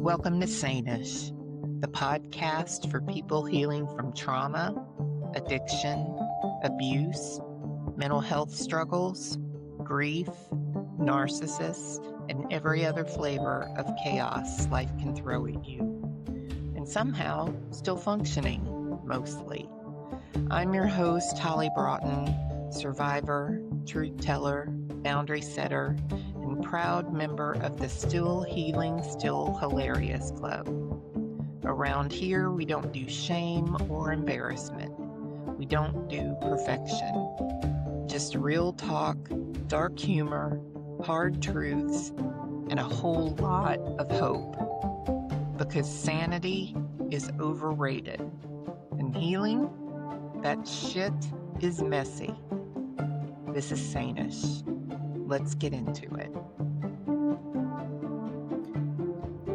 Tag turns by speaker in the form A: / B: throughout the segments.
A: Welcome to Sane-ish, the podcast for people healing from trauma, addiction, abuse, mental health struggles, grief, narcissists, and every other flavor of chaos life can throw at you. And somehow still functioning, mostly. I'm your host, Holly Broughton, survivor, truth teller, boundary setter, and proud member of the Still Healing, Still Hilarious Club. Around here, we don't do shame or embarrassment. We don't do perfection. Just real talk, dark humor, hard truths, and a whole lot of hope. Because sanity is overrated. And healing, that shit is messy. This is Sane-ish. Let's get into it.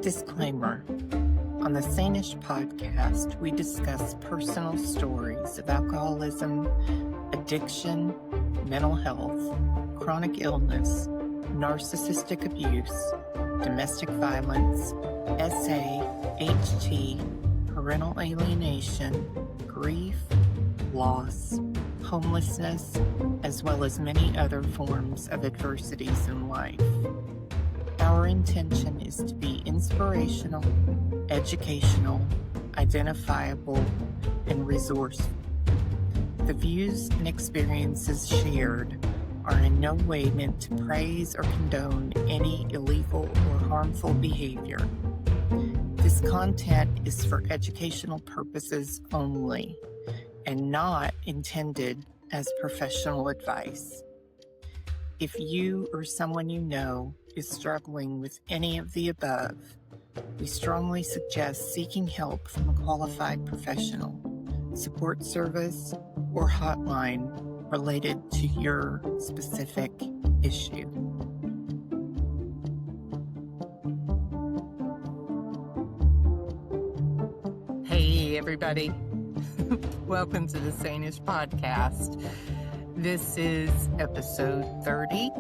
A: Disclaimer. On the Sane-ish podcast, we discuss personal stories of alcoholism, addiction, mental health, chronic illness, narcissistic abuse, domestic violence, SA, HT, parental alienation, grief, loss, homelessness, as well as many other forms of adversities in life. Our intention is to be inspirational, educational, identifiable, and resourceful. The views and experiences shared are in no way meant to praise or condone any illegal or harmful behavior. This content is for educational purposes only and not intended as professional advice. If you or someone you know is struggling with any of the above, we strongly suggest seeking help from a qualified professional, support service, or hotline related to your specific issue. Hey, everybody. Welcome to the Sane-ish podcast. This is episode 30,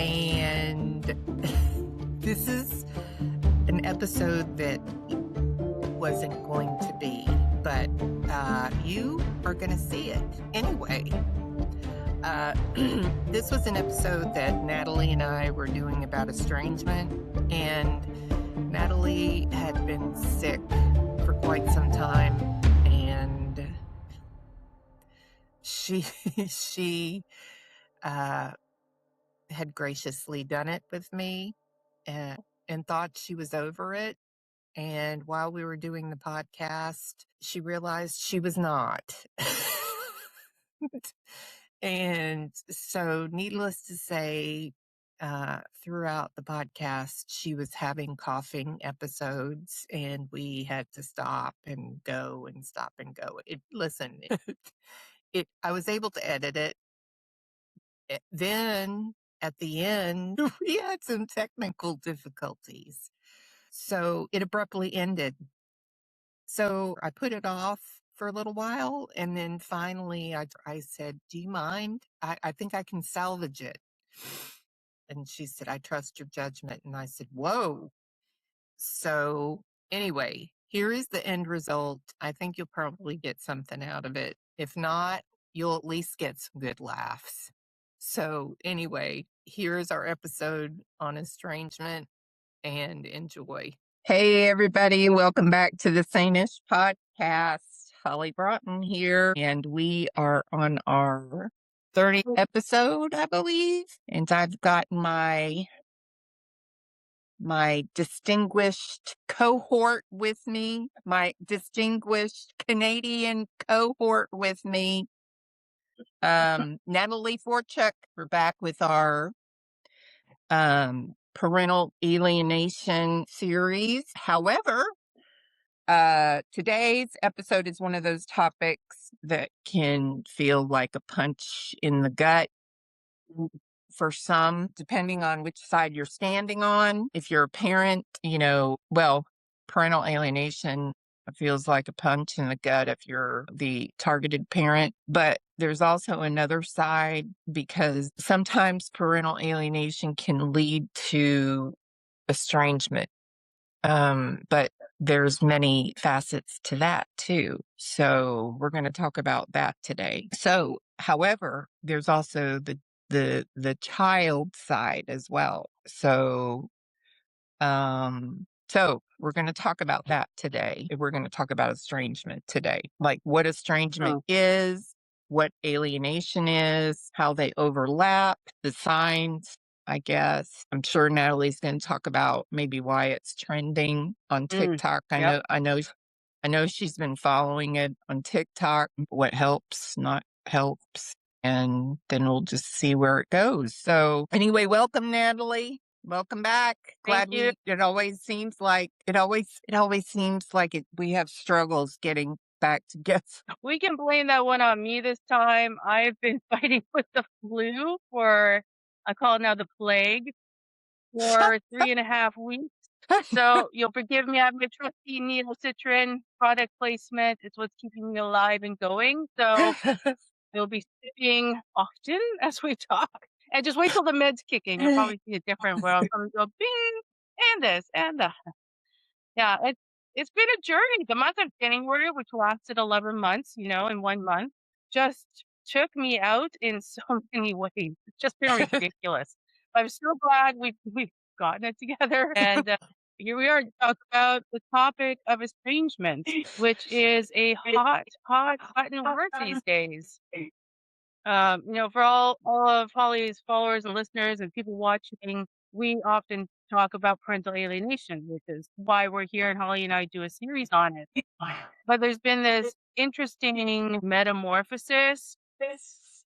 A: and this is an episode that wasn't going to be, but you are going to see it anyway. This was an episode that Natalie and I were doing about estrangement, and Natalie had been sick for quite some time, and she had graciously done it with me and thought she was over it. And while we were doing the podcast, she realized she was not. And so, needless to say, throughout the podcast, she was having coughing episodes, and we had to stop and go and stop and go. I was able to edit it. Then at the end, we had some technical difficulties. So it abruptly ended. So I put it off for a little while, and then finally I said, do you mind? I think I can salvage it. And she said, I trust your judgment. And I said, whoa. So anyway, here is the end result. I think you'll probably get something out of it. If not, you'll at least get some good laughs. So anyway, here's our episode on estrangement, and enjoy. Hey, everybody. Welcome back to the Sane-ish podcast. Holly Broughton here, and we are on our 30th episode, I believe. And I've got my distinguished cohort with me, my distinguished Canadian cohort with me, Natalie Forchuk. We're back with our Parental Alienation series. However, today's episode is one of those topics that can feel like a punch in the gut for some, depending on which side you're standing on. If you're a parent, parental alienation feels like a punch in the gut if you're the targeted parent. But there's also another side, because sometimes parental alienation can lead to estrangement. But there's many facets to that too. So we're going to talk about that today. So, however, there's also the child side as well. So we're going to talk about that today. We're going to talk about estrangement today, like what estrangement is, what alienation is, how they overlap, the signs, I guess. I'm sure Natalie's going to talk about maybe why it's trending on TikTok.
B: Yep.
A: I know she's been following it on TikTok, what helps, not helps, and then we'll just see where it goes. So anyway, welcome, Natalie. Welcome back.
B: Thank you.
A: It always seems like we have struggles getting back together.
B: We can blame that one on me this time. I've been fighting with the flu I call it now the plague, for 3.5 weeks. So you'll forgive me. I have my trusty needle citrin product placement. It's what's keeping me alive and going. So we'll be sipping often as we talk. And just wait till the meds kick in. You'll probably see a different world. Some go bing and this and that. Yeah, it's been a journey. The month of January, which lasted 11 months, in 1 month, just took me out in so many ways. It's just been ridiculous. I'm so glad we've gotten it together, and here we are to talk about the topic of estrangement, which is a hot button word these days. For all of Holly's followers and listeners and people watching, we often talk about parental alienation, which is why we're here, and Holly and I do a series on it. But there's been this interesting metamorphosis,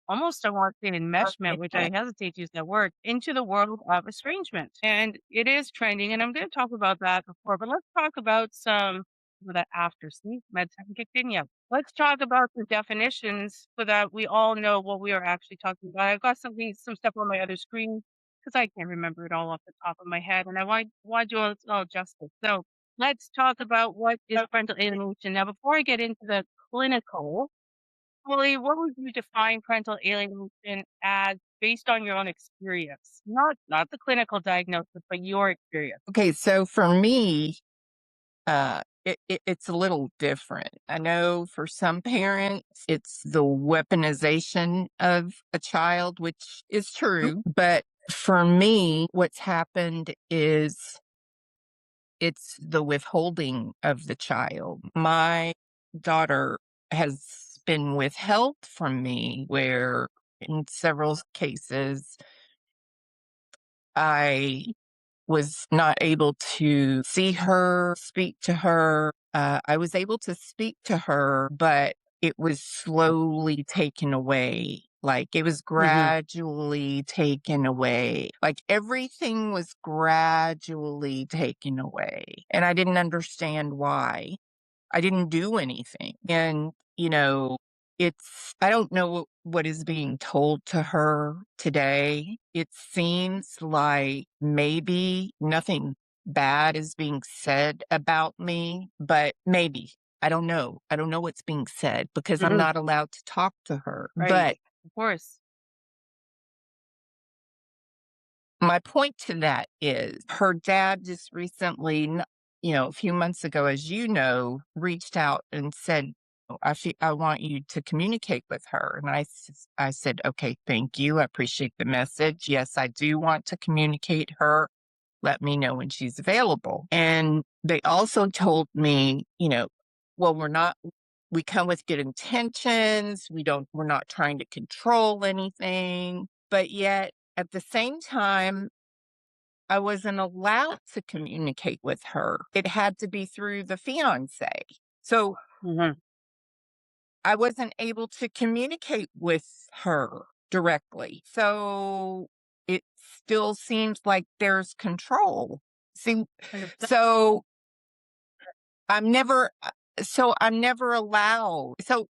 B: almost I want to say enmeshment, which I hesitate to use that word, into the world of estrangement. And it is trending, and I'm going to talk about that before, but let's talk about some of that after sleep meds haven't kicked in yet. Let's talk about the definitions so that we all know what we are actually talking about. I've got some stuff on my other screen because I can't remember it all off the top of my head, and I want to do it all justice. So let's talk about what is parental alienation. Now, before I get into the clinical, Holly, what would you define parental alienation as based on your own experience? Not the clinical diagnosis, but your experience.
A: Okay, so for me, it's a little different. I know for some parents, it's the weaponization of a child, which is true. But for me, what's happened is it's the withholding of the child. My daughter has been withheld from me, where in several cases, I was not able to see her, speak to her. I was able to speak to her, but it was slowly taken away. Like it was gradually taken away. Like everything was gradually taken away. And I didn't understand why. I didn't do anything. And, I don't know what is being told to her today. It seems like maybe nothing bad is being said about me, but maybe. I don't know. I don't know what's being said because I'm not allowed to talk to her.
B: Right.
A: But
B: of course.
A: my point to that is her dad just recently, a few months ago, as you know, reached out and said, I want you to communicate with her. And I said, okay, thank you. I appreciate the message. Yes, I do want to communicate her. Let me know when she's available. And they also told me, well, we come with good intentions. We're not trying to control anything. But yet at the same time, I wasn't allowed to communicate with her. It had to be through the fiance. So I wasn't able to communicate with her directly. So it still seems like there's control. See, so I'm never allowed. So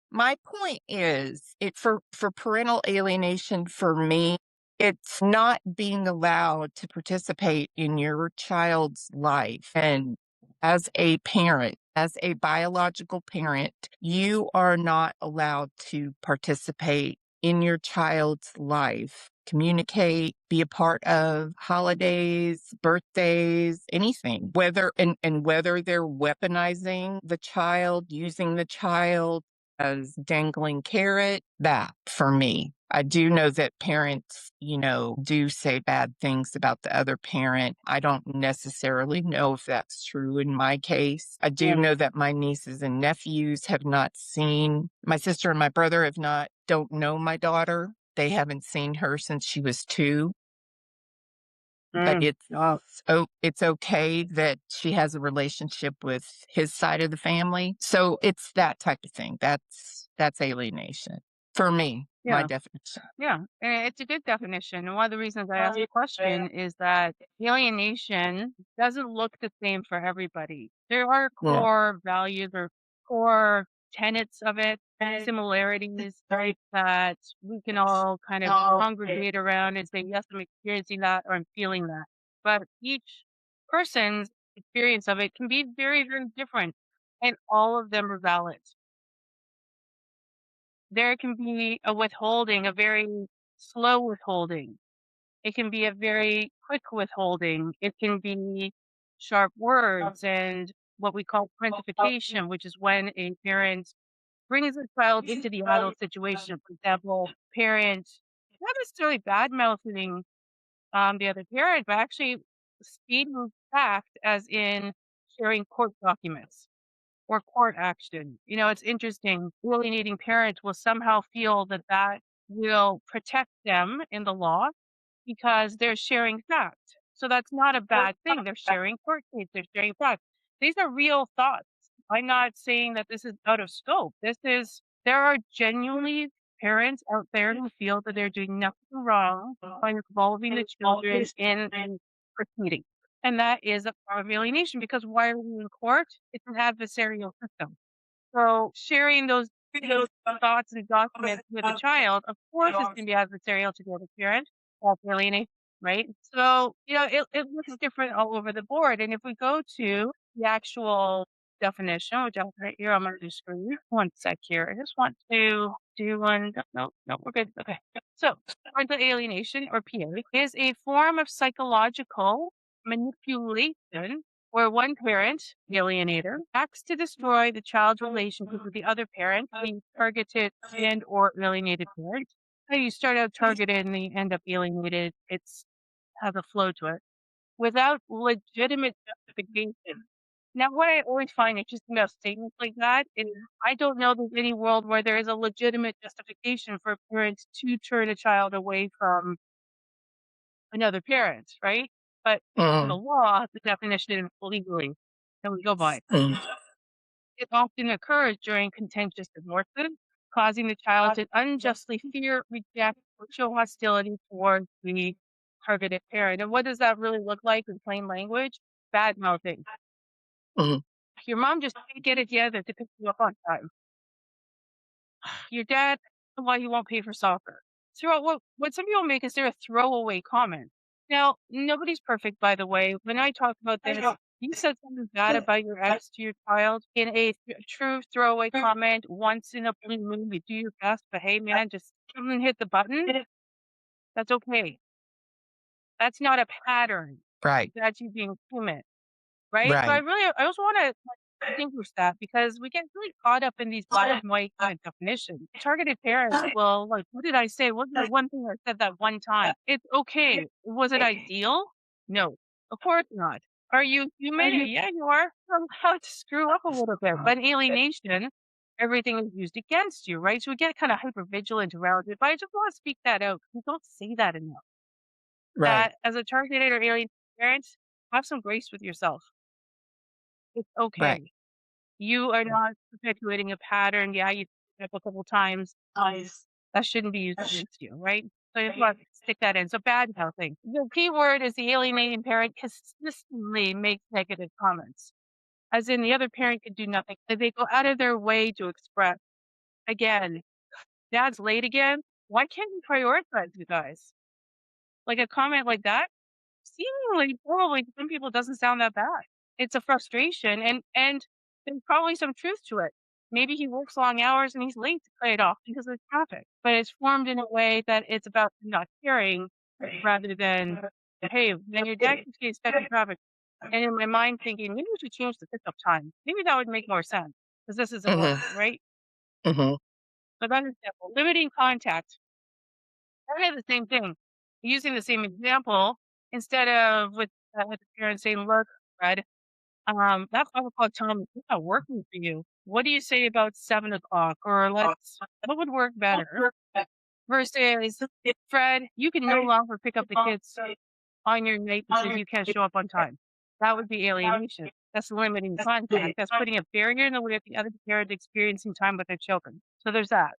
A: my point is for parental alienation for me, it's not being allowed to participate in your child's life. And as a parent, as a biological parent, you are not allowed to participate in your child's life. Communicate, be a part of holidays, birthdays, anything, whether they're weaponizing the child, using the child as dangling carrot, that for me. I do know that parents, do say bad things about the other parent. I don't necessarily know if that's true in my case. I do know that my nieces and nephews have not seen, my sister and my brother don't know my daughter. They haven't seen her since she was 2. But it's okay that she has a relationship with his side of the family. So it's that type of thing. That's alienation for me, my
B: Yeah.
A: definition.
B: Yeah. And it's a good definition. And one of the reasons I asked the question is that alienation doesn't look the same for everybody. There are
A: Yeah.
B: core values or core tenets of it, similarities, right, that we can all kind of congregate around and say, yes, I'm experiencing that or I'm feeling that. But each person's experience of it can be very, very different. And all of them are valid. There can be a withholding, a very slow withholding. It can be a very quick withholding. It can be sharp words and what we call parentification, which is when a parent brings a child into the adult situation. For example, parent not necessarily bad mouthing the other parent, but actually stating fact, as in sharing court documents or court action. It's interesting. Alienating parents will somehow feel that that will protect them in the law because they're sharing fact. So that's not a bad thing. They're sharing court case. They're sharing facts. These are real thoughts. I'm not saying that this is out of scope. There are genuinely parents out there who feel that they're doing nothing wrong by involving the children in proceeding. And that is a form of alienation because why are we in court? It's an adversarial system. So sharing those thoughts and documents with a child, of course, it's going to be adversarial to the other parent. That's alienation, right? So, it looks different all over the board. And if we go to the actual definition, which I'll right here on my screen, one sec here. I just want to do one. No, we're good. Okay. So, parental alienation, or PA, is a form of psychological manipulation where one parent, the alienator, acts to destroy the child's relationship with the other parent, the targeted and or alienated parent. So you start out targeted and then you end up alienated. It's has a flow to it without legitimate justification. Now, what I always find interesting about statements like that is I don't know there's any world where there is a legitimate justification for parents to turn a child away from another parent, right? But in the law, the definition legally that we go by, it often occurs during contentious divorces, causing the child to unjustly fear, reject, or show hostility towards the targeted parent. And what does that really look like in plain language? Bad mouthing. Your mom just can't get it together to pick you up on time. Your dad, why he won't pay for soccer. What some people make is they're a throwaway comment. Now, nobody's perfect, by the way. When I talk about this, you said something bad about your ex to your child in a true throwaway comment once in a blue moon. You do your best, but hey, man, just something hit the button. That's okay. That's not a pattern.
A: Right.
B: That's you being human, right? So I also want to distinguish that because we get really caught up in these black and white kind of definitions. Targeted parents will like, what did I say? What was the one thing I said that one time? It's okay. Was it ideal? No, of course not. Are you human? Yeah, you are. Somehow to screw up a little bit. But in alienation, everything is used against you, right? So we get kind of hyper vigilant around it. But I just want to speak that out. We don't say that enough.
A: Right.
B: That as a targeted or alien parent, have some grace with yourself. It's okay.
A: Right.
B: You are not perpetuating a pattern. Yeah, you up a couple times. That shouldn't be used against you, right? So you have to stick that in. So bad mouthing. The key word is the alienating parent consistently makes negative comments. As in the other parent could do nothing. They go out of their way to express. Again, dad's late again. Why can't you prioritize you guys? Like a comment like that, seemingly probably to some people doesn't sound that bad. It's a frustration and there's probably some truth to it. Maybe he works long hours and he's late to play it off because of traffic, but it's formed in a way that it's about not caring rather than, hey, when your dad keeps getting stuck in traffic, and in my mind thinking, maybe we should change the pickup time. Maybe that would make more sense because this isn't
A: Mhm.
B: working, right?
A: Mhm.
B: So that's example. Limiting contact, kind of the same thing. Using the same example instead of with the parents saying, "Look, Fred, that 5 o'clock time is not working for you. What do you say about 7 o'clock? Or what would work better?" Versus, "Fred, you can no longer pick up the kids on your night because you can't show up on time." That would be alienation. That's limiting contact. That's putting a barrier in the way of the other parent experiencing time with their children. So there's that.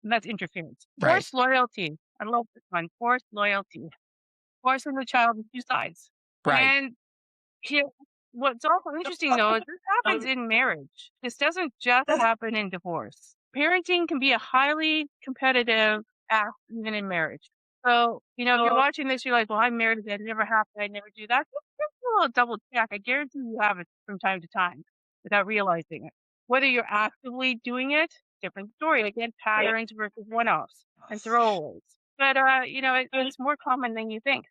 B: That's interference.
A: Right.
B: Forced loyalty. I love this one. Forced loyalty. Forcing the child to two sides.
A: Right.
B: And here, what's also interesting though is this happens in marriage. This doesn't just happen in divorce. Parenting can be a highly competitive act even in marriage. So, if you're watching this, you're like, well, I'm married, that never happened, I never do that. Just a little double check. I guarantee you have it from time to time without realizing it. Whether you're actively doing it, different story. Again, patterns versus one-offs and throwaways. But it's more common than you think.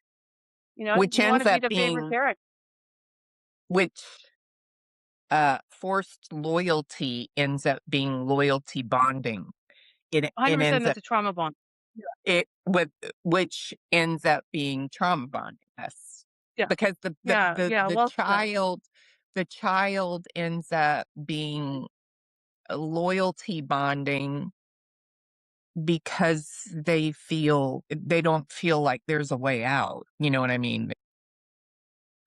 A: Which
B: You want
A: ends
B: to be
A: up
B: the favorite
A: being
B: parent.
A: which forced loyalty ends up being loyalty bonding. It
B: 100%
A: ends up
B: that's a trauma bond.
A: it with which ends up being trauma bonding. Yes.
B: Yeah.
A: Because
B: Yeah, yeah, well said.
A: the child ends up being loyalty bonding because they don't feel like there's a way out. You know what I mean?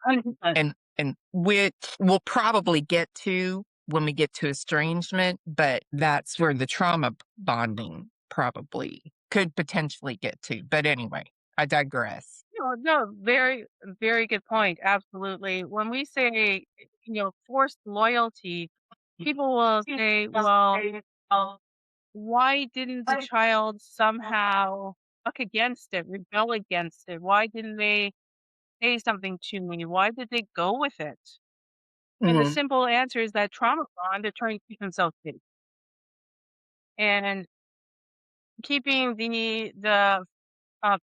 B: 100%.
A: And which we'll probably get to when we get to estrangement, but that's where the trauma bonding probably could potentially get to. But anyway, I digress.
B: No, very, very good point. Absolutely. When we say, forced loyalty, people will say, well, why didn't the child somehow buck against it, rebel against it? Why didn't they say something to me? Why did they go with it? And the
A: Mhm.
B: simple answer is that trauma bond, they're trying to keep themselves safe. And keeping the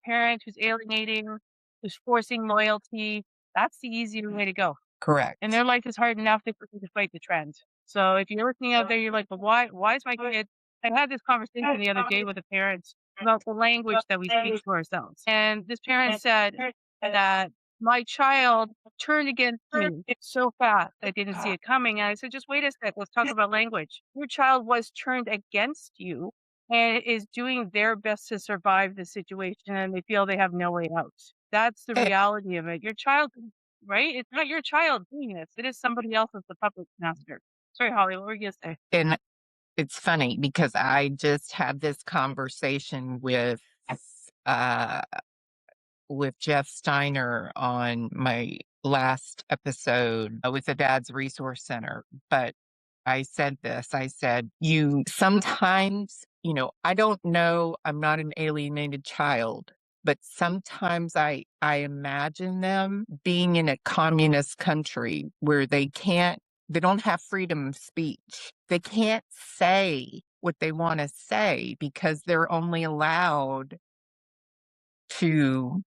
B: parent who's alienating, who's forcing loyalty, that's the easier way to go. And
A: Correct.
B: their life is hard enough, they to fight the trend. So if you're listening out there, you're like, "But why is my kid?" I had this conversation the other day with a parent about the language that we speak to ourselves. And this parent said that my child turned against me so fast I didn't see it coming. And I said, just wait a sec, let's talk about language. Your child was turned against you and is doing their best to survive the situation and they feel they have no way out. That's the
A: Eh,
B: reality of it. Your child, right? It's not your child doing this. It is somebody else as the puppet master. Sorry, Holly, what were you gonna say?
A: And it's funny because I just had this conversation uh with Jeff Steiner on my last episode with the Dad's Resource Center. But I said this, I said, you sometimes, I don't know, I'm not an alienated child, but sometimes I imagine them being in a communist country where they don't have freedom of speech. They can't say what they want to say because they're only allowed to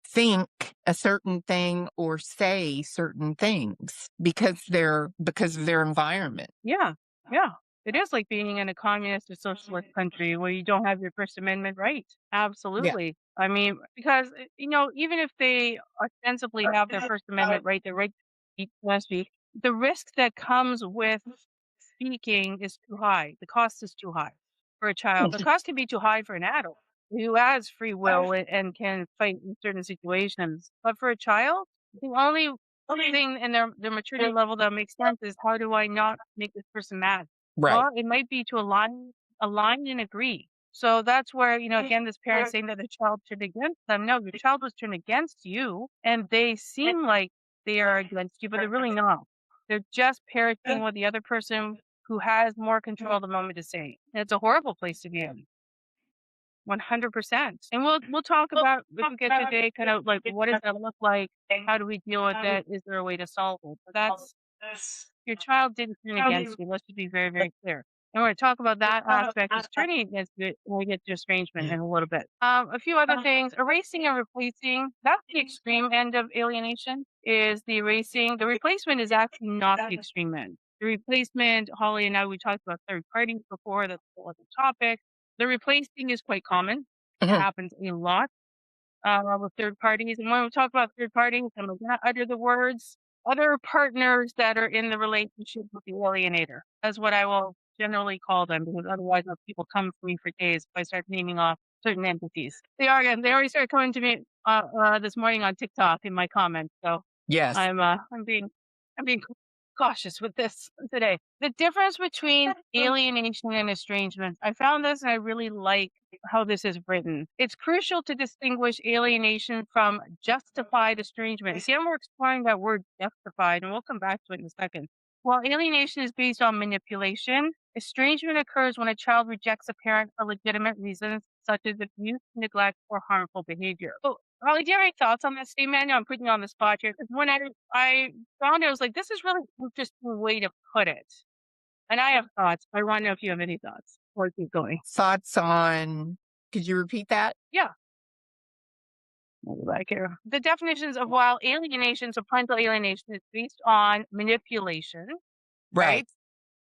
A: think a certain thing or say certain things because of their environment.
B: Yeah, yeah. It is like being in a communist or socialist country where you don't have your First Amendment right.
A: Yeah.
B: Absolutely. I mean, because, even if they ostensibly have their First Amendment right, their right to speak, the risk that comes with speaking is too high. The cost is too high for a child. The cost can be too high for an adult who has free will and can fight in certain situations. But for a child, the only thing in their maturity level that makes sense is how do I not make this person mad?
A: Right.
B: Well, it might be to align and agree. So that's where, again, this parent saying that the child turned against them. No, your child was turned against you, and they seem like they are against you, but they're really not. They're just parroting what the other person who has more control of the moment is saying. And it's a horrible place to be in. 100%. And we'll talk about if we get today, kind of like what does that look like? How do we deal with it? Is there a way to solve it? But that's your child didn't turn against you. Let's just be very, very clear. And we're going to talk about that aspect of turning against it when we get to estrangement in a little bit. A few other things, erasing and replacing. That's the extreme end of alienation, is the erasing. The replacement is actually not the extreme end. The replacement, Holly and I, we talked about third parties before. That's a whole other topic. The replacing is quite common. It happens a lot with third parties. And when we talk about third parties, I'm going to utter the words other partners that are in the relationship with the alienator. That's what I will generally call them, because otherwise people come for me for days if I start naming off certain entities. They already started coming to me this morning on TikTok in my comments. So
A: Yes.
B: I'm being cautious with this today. The difference between alienation and estrangement. I found this and I really like how this is written. It's crucial to distinguish alienation from justified estrangement. See, I'm exploring that word justified, and we'll come back to it in a second. While alienation is based on manipulation, estrangement occurs when a child rejects a parent for legitimate reasons, such as abuse, neglect, or harmful behavior. So, Holly, do you have any thoughts on that statement? I'm putting you on the spot here, because when I found it, I was like, this is really an interesting way to put it. And I have thoughts. I want to know if you have any thoughts before we keep going.
A: Thoughts on, could you repeat that?
B: Yeah. Back here. The definitions of while alienation, so parental alienation, is based on manipulation, right?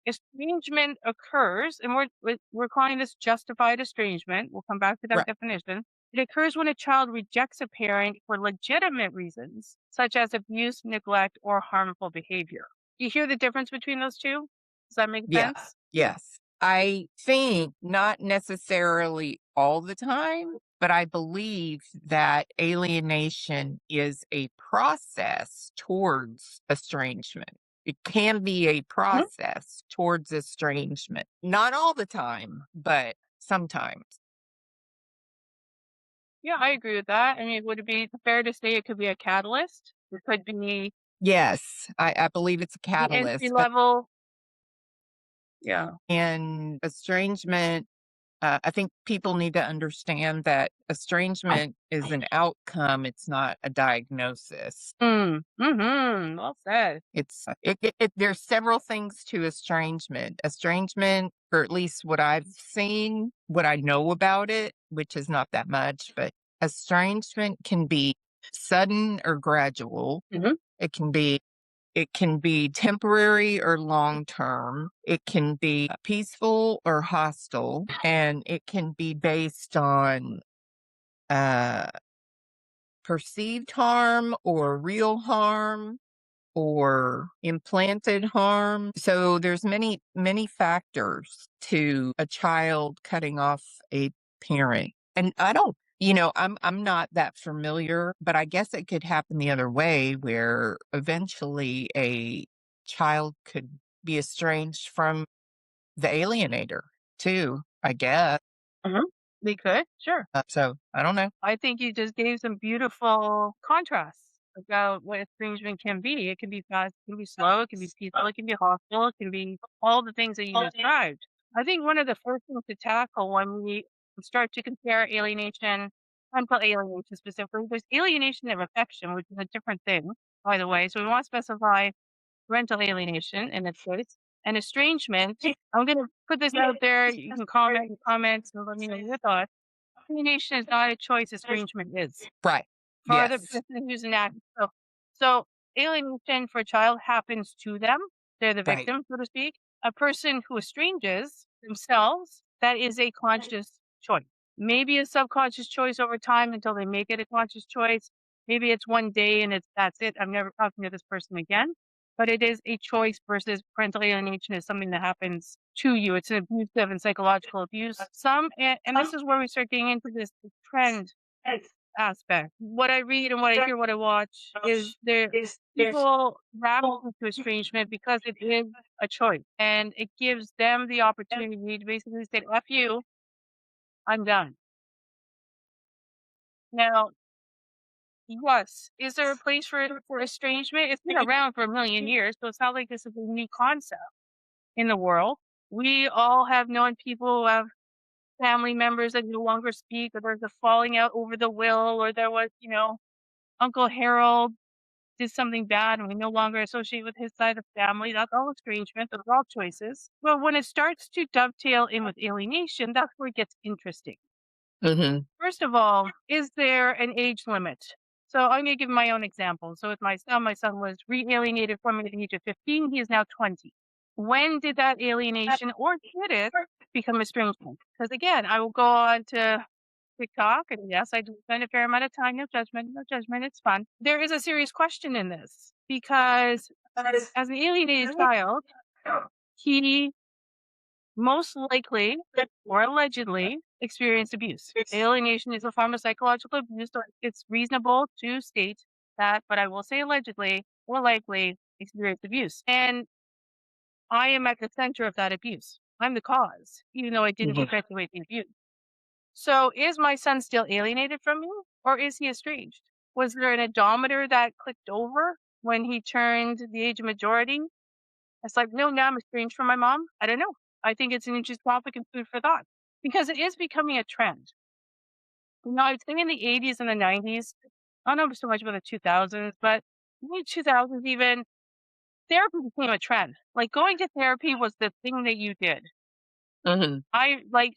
B: Estrangement occurs, and we're calling this justified estrangement. We'll come back to that definition. It occurs when a child rejects a parent for legitimate reasons, such as abuse, neglect, or harmful behavior. You hear the difference between those two? Does that make sense?
A: Yes. I think not necessarily all the time, but I believe that alienation is a process towards estrangement. It can be a process towards estrangement. Not all the time, but sometimes.
B: Yeah, I agree with that. I mean, would it be fair to say it could be a catalyst? It could be
A: Yes, I believe it's a
B: the
A: catalyst.
B: entry level. Yeah.
A: And estrangement, I think people need to understand that estrangement is an outcome. It's not a diagnosis.
B: Well said.
A: There's several things to estrangement. Estrangement, or at least what I've seen, what I know about it, which is not that much, but estrangement can be sudden or gradual. It can be temporary or long term. It can be peaceful or hostile, and it can be based on perceived harm or real harm or implanted harm. So there's many, many factors to a child cutting off a parent. And I don't, I'm not that familiar, but I guess it could happen the other way, where eventually a child could be estranged from the alienator too, I guess.
B: They could, sure.
A: So I don't know.
B: I think you just gave some beautiful contrasts about what estrangement can be. It can be fast, it can be slow, it can be peaceful, it can be hostile, it can be all the things that you described. I think one of the first things to tackle when we start to compare alienation, parental alienation specifically, there's alienation of affection, which is a different thing, by the way. So we want to specify parental alienation in its case. And estrangement, I'm going to put this out there. You can comment in comments and let me know your thoughts. Alienation is not a choice, estrangement is.
A: Right.
B: For the person who's an addict. So alienation for a child happens to them. They're the victim, so to speak. A person who estranges themselves, that is a conscious choice. Maybe a subconscious choice over time until they make it a conscious choice. Maybe it's one day and that's it. I'm never talking to this person again. But it is a choice versus parental alienation is something that happens to you. It's an abusive and psychological abuse. And this is where we start getting into this trend aspect. What I read and what I hear, what I watch is people rattle into estrangement because it is a choice, and it gives them the opportunity to basically say, "F you, I'm done." Now, yes, is there a place for estrangement? It's been around for a million years, so it's not like this is a new concept in the world. We all have known people who have family members that no longer speak, or there's a falling out over the will, or there was, Uncle Harold did something bad and we no longer associate with his side of the family. That's all estrangement. Those are all choices. But when it starts to dovetail in with alienation, that's where it gets interesting.
A: Mm-hmm.
B: First of all, is there an age limit? So I'm going to give my own example. So with my son was re-alienated from me at the age of 15. He is now 20. When did that alienation or did it become estrangement? Because again, I will go on to TikTok, and yes, I do spend a fair amount of time. No judgment, no judgment. It's fun. There is a serious question in this because as an alienated child, he most likely or allegedly experienced abuse. Alienation is a form of psychological abuse, so it's reasonable to state that, but I will say allegedly or likely experienced abuse. And I am at the center of that abuse. I'm the cause, even though I didn't
A: Mm-hmm.
B: perpetuate the abuse. So is my son still alienated from me or is he estranged? Was there an odometer that clicked over when he turned the age of majority? It's like, no, now I'm estranged from my mom. I don't know. I think it's an interesting topic and food for thought because it is becoming a trend. I would say in the 80s and the 90s, I don't know so much about the 2000s, but in the 2000s even, therapy became a trend. Like going to therapy was the thing that you did.
A: Mm-hmm.
B: I like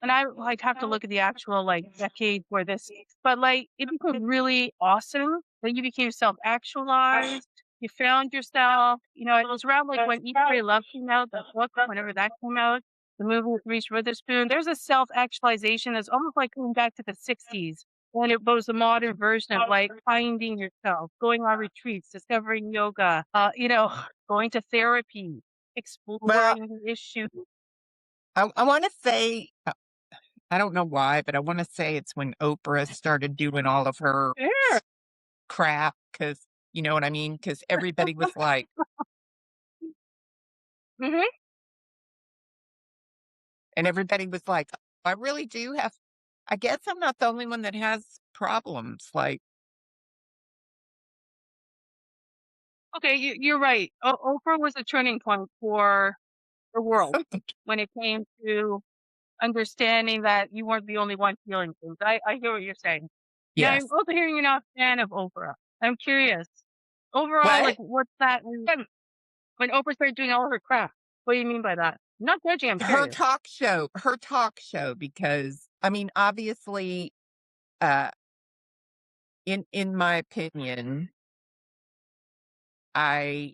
B: and I like have to look at the actual like decade where this, but like it became really awesome that you became self-actualized. You found yourself. It was around like when Eat, Pray, Love came out, the book, whenever that came out, the movie with Reese Witherspoon. There's a self-actualization that's almost like going back to the 60s when it was the modern version of like finding yourself, going on retreats, discovering yoga, going to therapy,
A: Well,
B: exploring the issue.
A: I want to say, I don't know why, but I want to say it's when Oprah started doing all of her
B: Sure.
A: crap, because you know what I mean? Because everybody was like,
B: Mhm.
A: and everybody was like, I really do have, I guess I'm not the only one that has problems. Like,
B: Okay, you're right. Oprah was a turning point for the world when it came to understanding that you weren't the only one feeling things. I hear what you're saying. Now, I'm
A: yes.
B: also hearing you're not a fan of Oprah. I'm curious. Overall, like,
A: What?
B: what's that? When Oprah started doing all her crap, what do you mean by that? I'm not judging, I'm curious.
A: Her talk show, because I mean, obviously, uh, in my opinion, I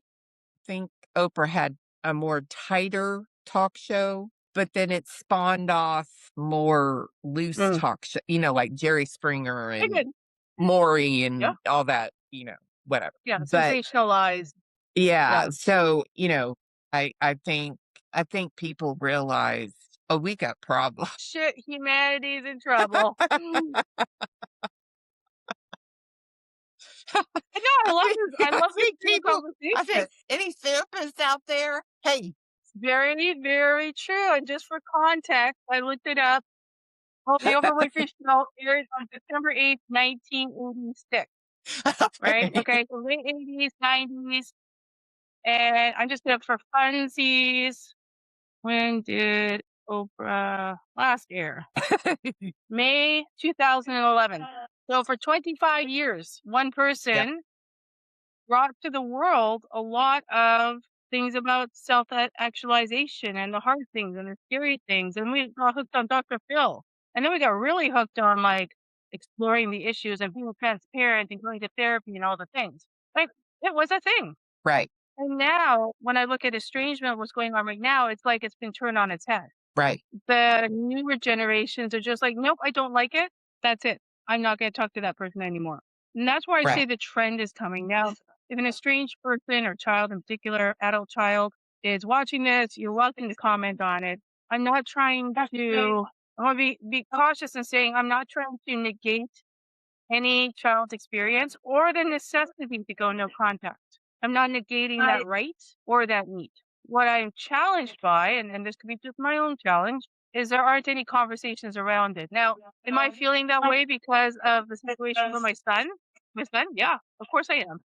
A: think Oprah had a more tighter talk show, but then it spawned off more loose
B: Mm.
A: talk show, like Jerry Springer
B: I
A: and
B: did.
A: Maury
B: Yeah.
A: and all that, whatever.
B: Yeah.
A: But
B: Sensationalized.
A: yeah,
B: Yeah.
A: so, I think people realized, oh, we got problems.
B: Shit, humanity's in trouble. I know, I love this. I
A: I
B: love this
A: think
B: kind of
A: people, I
B: conversation.
A: think any therapists out there, hey,
B: Very, very true. And just for context, I looked it up. Oh, the Oprah Winfrey Show aired on September 8th, 1986. Right? Okay, so late 80s, 90s. And I'm just up for funsies. When did Oprah last air? May 2011. So for 25 years, one
A: yeah,
B: person brought to the world a lot of things about self-actualization and the hard things and the scary things. And we got hooked on Dr. Phil. And then we got really hooked on like exploring the issues and being transparent and going to therapy and all the things. Like it was a thing.
A: right,
B: And now when I look at estrangement, what's going on right now, it's like it's been turned on its head.
A: right,
B: The newer generations are just like, nope, I don't like it. That's it. I'm not going to talk to that person anymore. And that's where I
A: right,
B: say the trend is coming now. If an estranged person or child in particular, adult child, is watching this, you're welcome to comment on it. I'm not trying to, I want to be cautious in saying I'm not trying to negate any child's experience or the necessity to go no contact. I'm not negating that right or that need. What I'm challenged by, and this could be just my own challenge, is there aren't any conversations around it. Now, am I feeling that way because of the situation with my son? My son? Yeah, of course I am.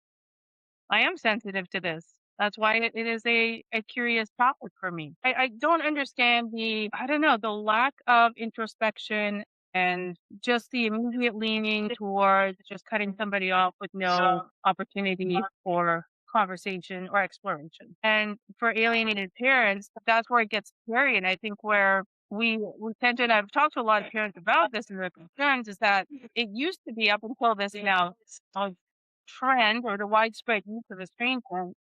B: I am sensitive to this. That's why it is a curious topic for me. I don't understand I don't know, the lack of introspection and just the immediate leaning towards just cutting somebody off with no opportunity for conversation or exploration. And for alienated parents, that's where it gets scary. And I think where we tend to, and I've talked to a lot of parents about this and their concerns, is that it used to be up until this now trend or the widespread use of estrangement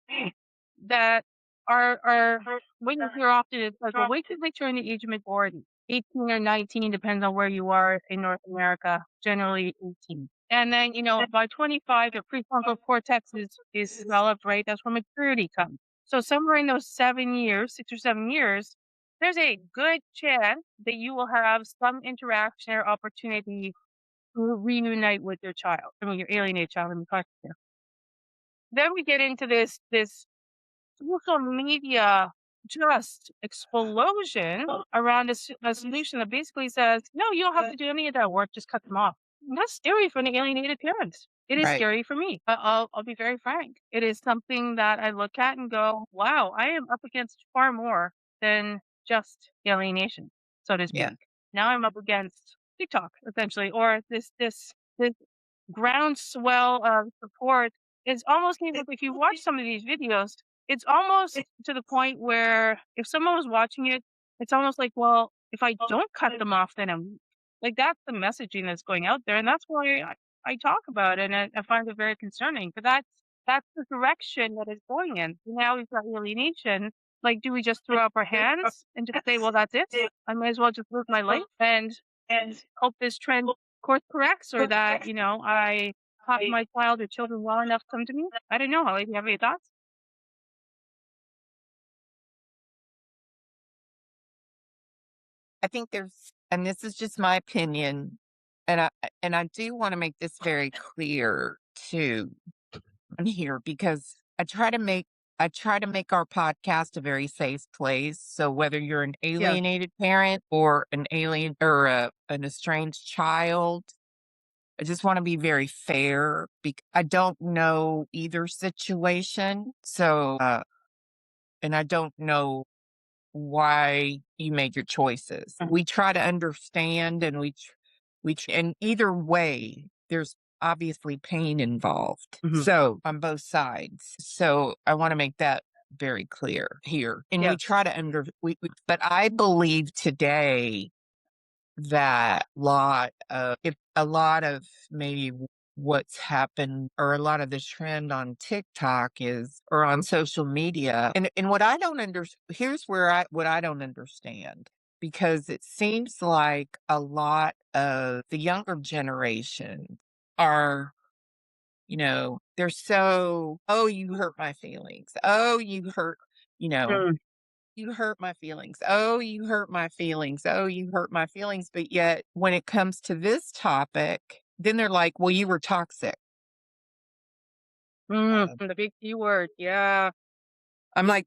B: that are what you hear often is like, well, wait till they turn the age of majority. 18 or 19, depends on where you are in North America, generally 18. And then, by 25, the prefrontal cortex is developed, right? That's where maturity comes. So somewhere in those 7 years, 6 or 7 years, there's a good chance that you will have some interaction or opportunity to reunite with your child. I mean, your alienated child in the question. Then we get into this social media just explosion around a solution that basically says, no, you don't have to do any of that work, just cut them off. And that's scary for an alienated parent. It is
A: Right.
B: scary for me. I'll be very frank. It is something that I look at and go, wow, I am up against far more than just alienation, so to speak.
A: Yeah.
B: Now I'm up against TikTok, essentially, or this groundswell of support. It's almost if you watch some of these videos, it's almost to the point where if someone was watching it, it's almost like, well, if I don't cut them off, then I'm weak. Like that's the messaging that's going out there, and that's why I talk about it, and I find it very concerning. But that's the direction that it's going in. Now we've got alienation. Like, do we just throw up our hands and just say, well, that's it? I might as well just live my life and hope this trend course corrects, or that I taught my child or children well enough to come to me. I don't know. Holly, do you have any thoughts?
A: I think and this is just my opinion, and I do want to make this very clear too on here, because I try to make our podcast a very safe place. So whether you're an
B: Yeah.
A: alienated parent or an alien or an estranged child, I just want to be very fair. I don't know either situation, so and I don't know why you made your choices. We try to understand, and and either way, there's obviously pain involved.
B: Mhm.
A: So on both sides. So I want to make that very clear here. And we
B: Yes.
A: try to but I believe today that if a lot of maybe what's happened, or a lot of the trend on TikTok or on social media, and what I don't here's what I don't understand, because it seems like a lot of the younger generation are, they're so, oh, you hurt my feelings, oh,
B: Mm.
A: you hurt my feelings. Oh, you hurt my feelings. Oh, you hurt my feelings. But yet, when it comes to this topic, then they're like, well, you were toxic.
B: The big T word. Yeah.
A: I'm like,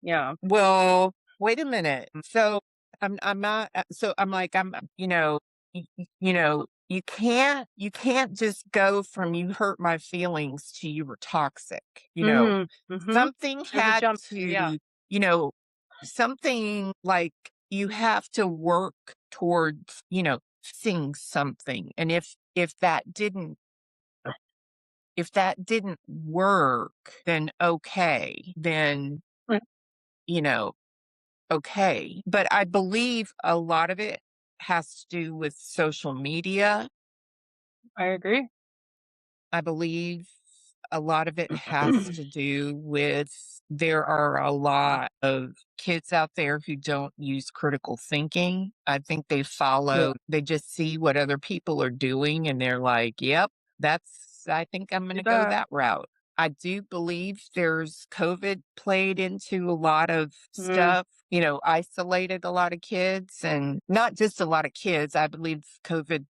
B: Yeah.
A: well, wait a minute. So I'm not, so I'm like, you can't just go from you hurt my feelings to you were toxic. Something
B: There's a
A: had
B: jump.
A: to,
B: Yeah.
A: something like you have to work towards, seeing something. And if that didn't work, then okay, then,
B: Mm.
A: you know, okay. But I believe a lot of it has to do with social media.
B: I agree.
A: I believe a lot of it has to do with there are a lot of kids out there who don't use critical thinking. I think
B: Yeah.
A: they just see what other people are doing, and they're like, yep, I think I'm going
B: Do
A: to go
B: that.
A: that route. I do believe COVID played into a lot of
B: Mm.
A: stuff, isolated a lot of kids, and not just a lot of kids. I believe COVID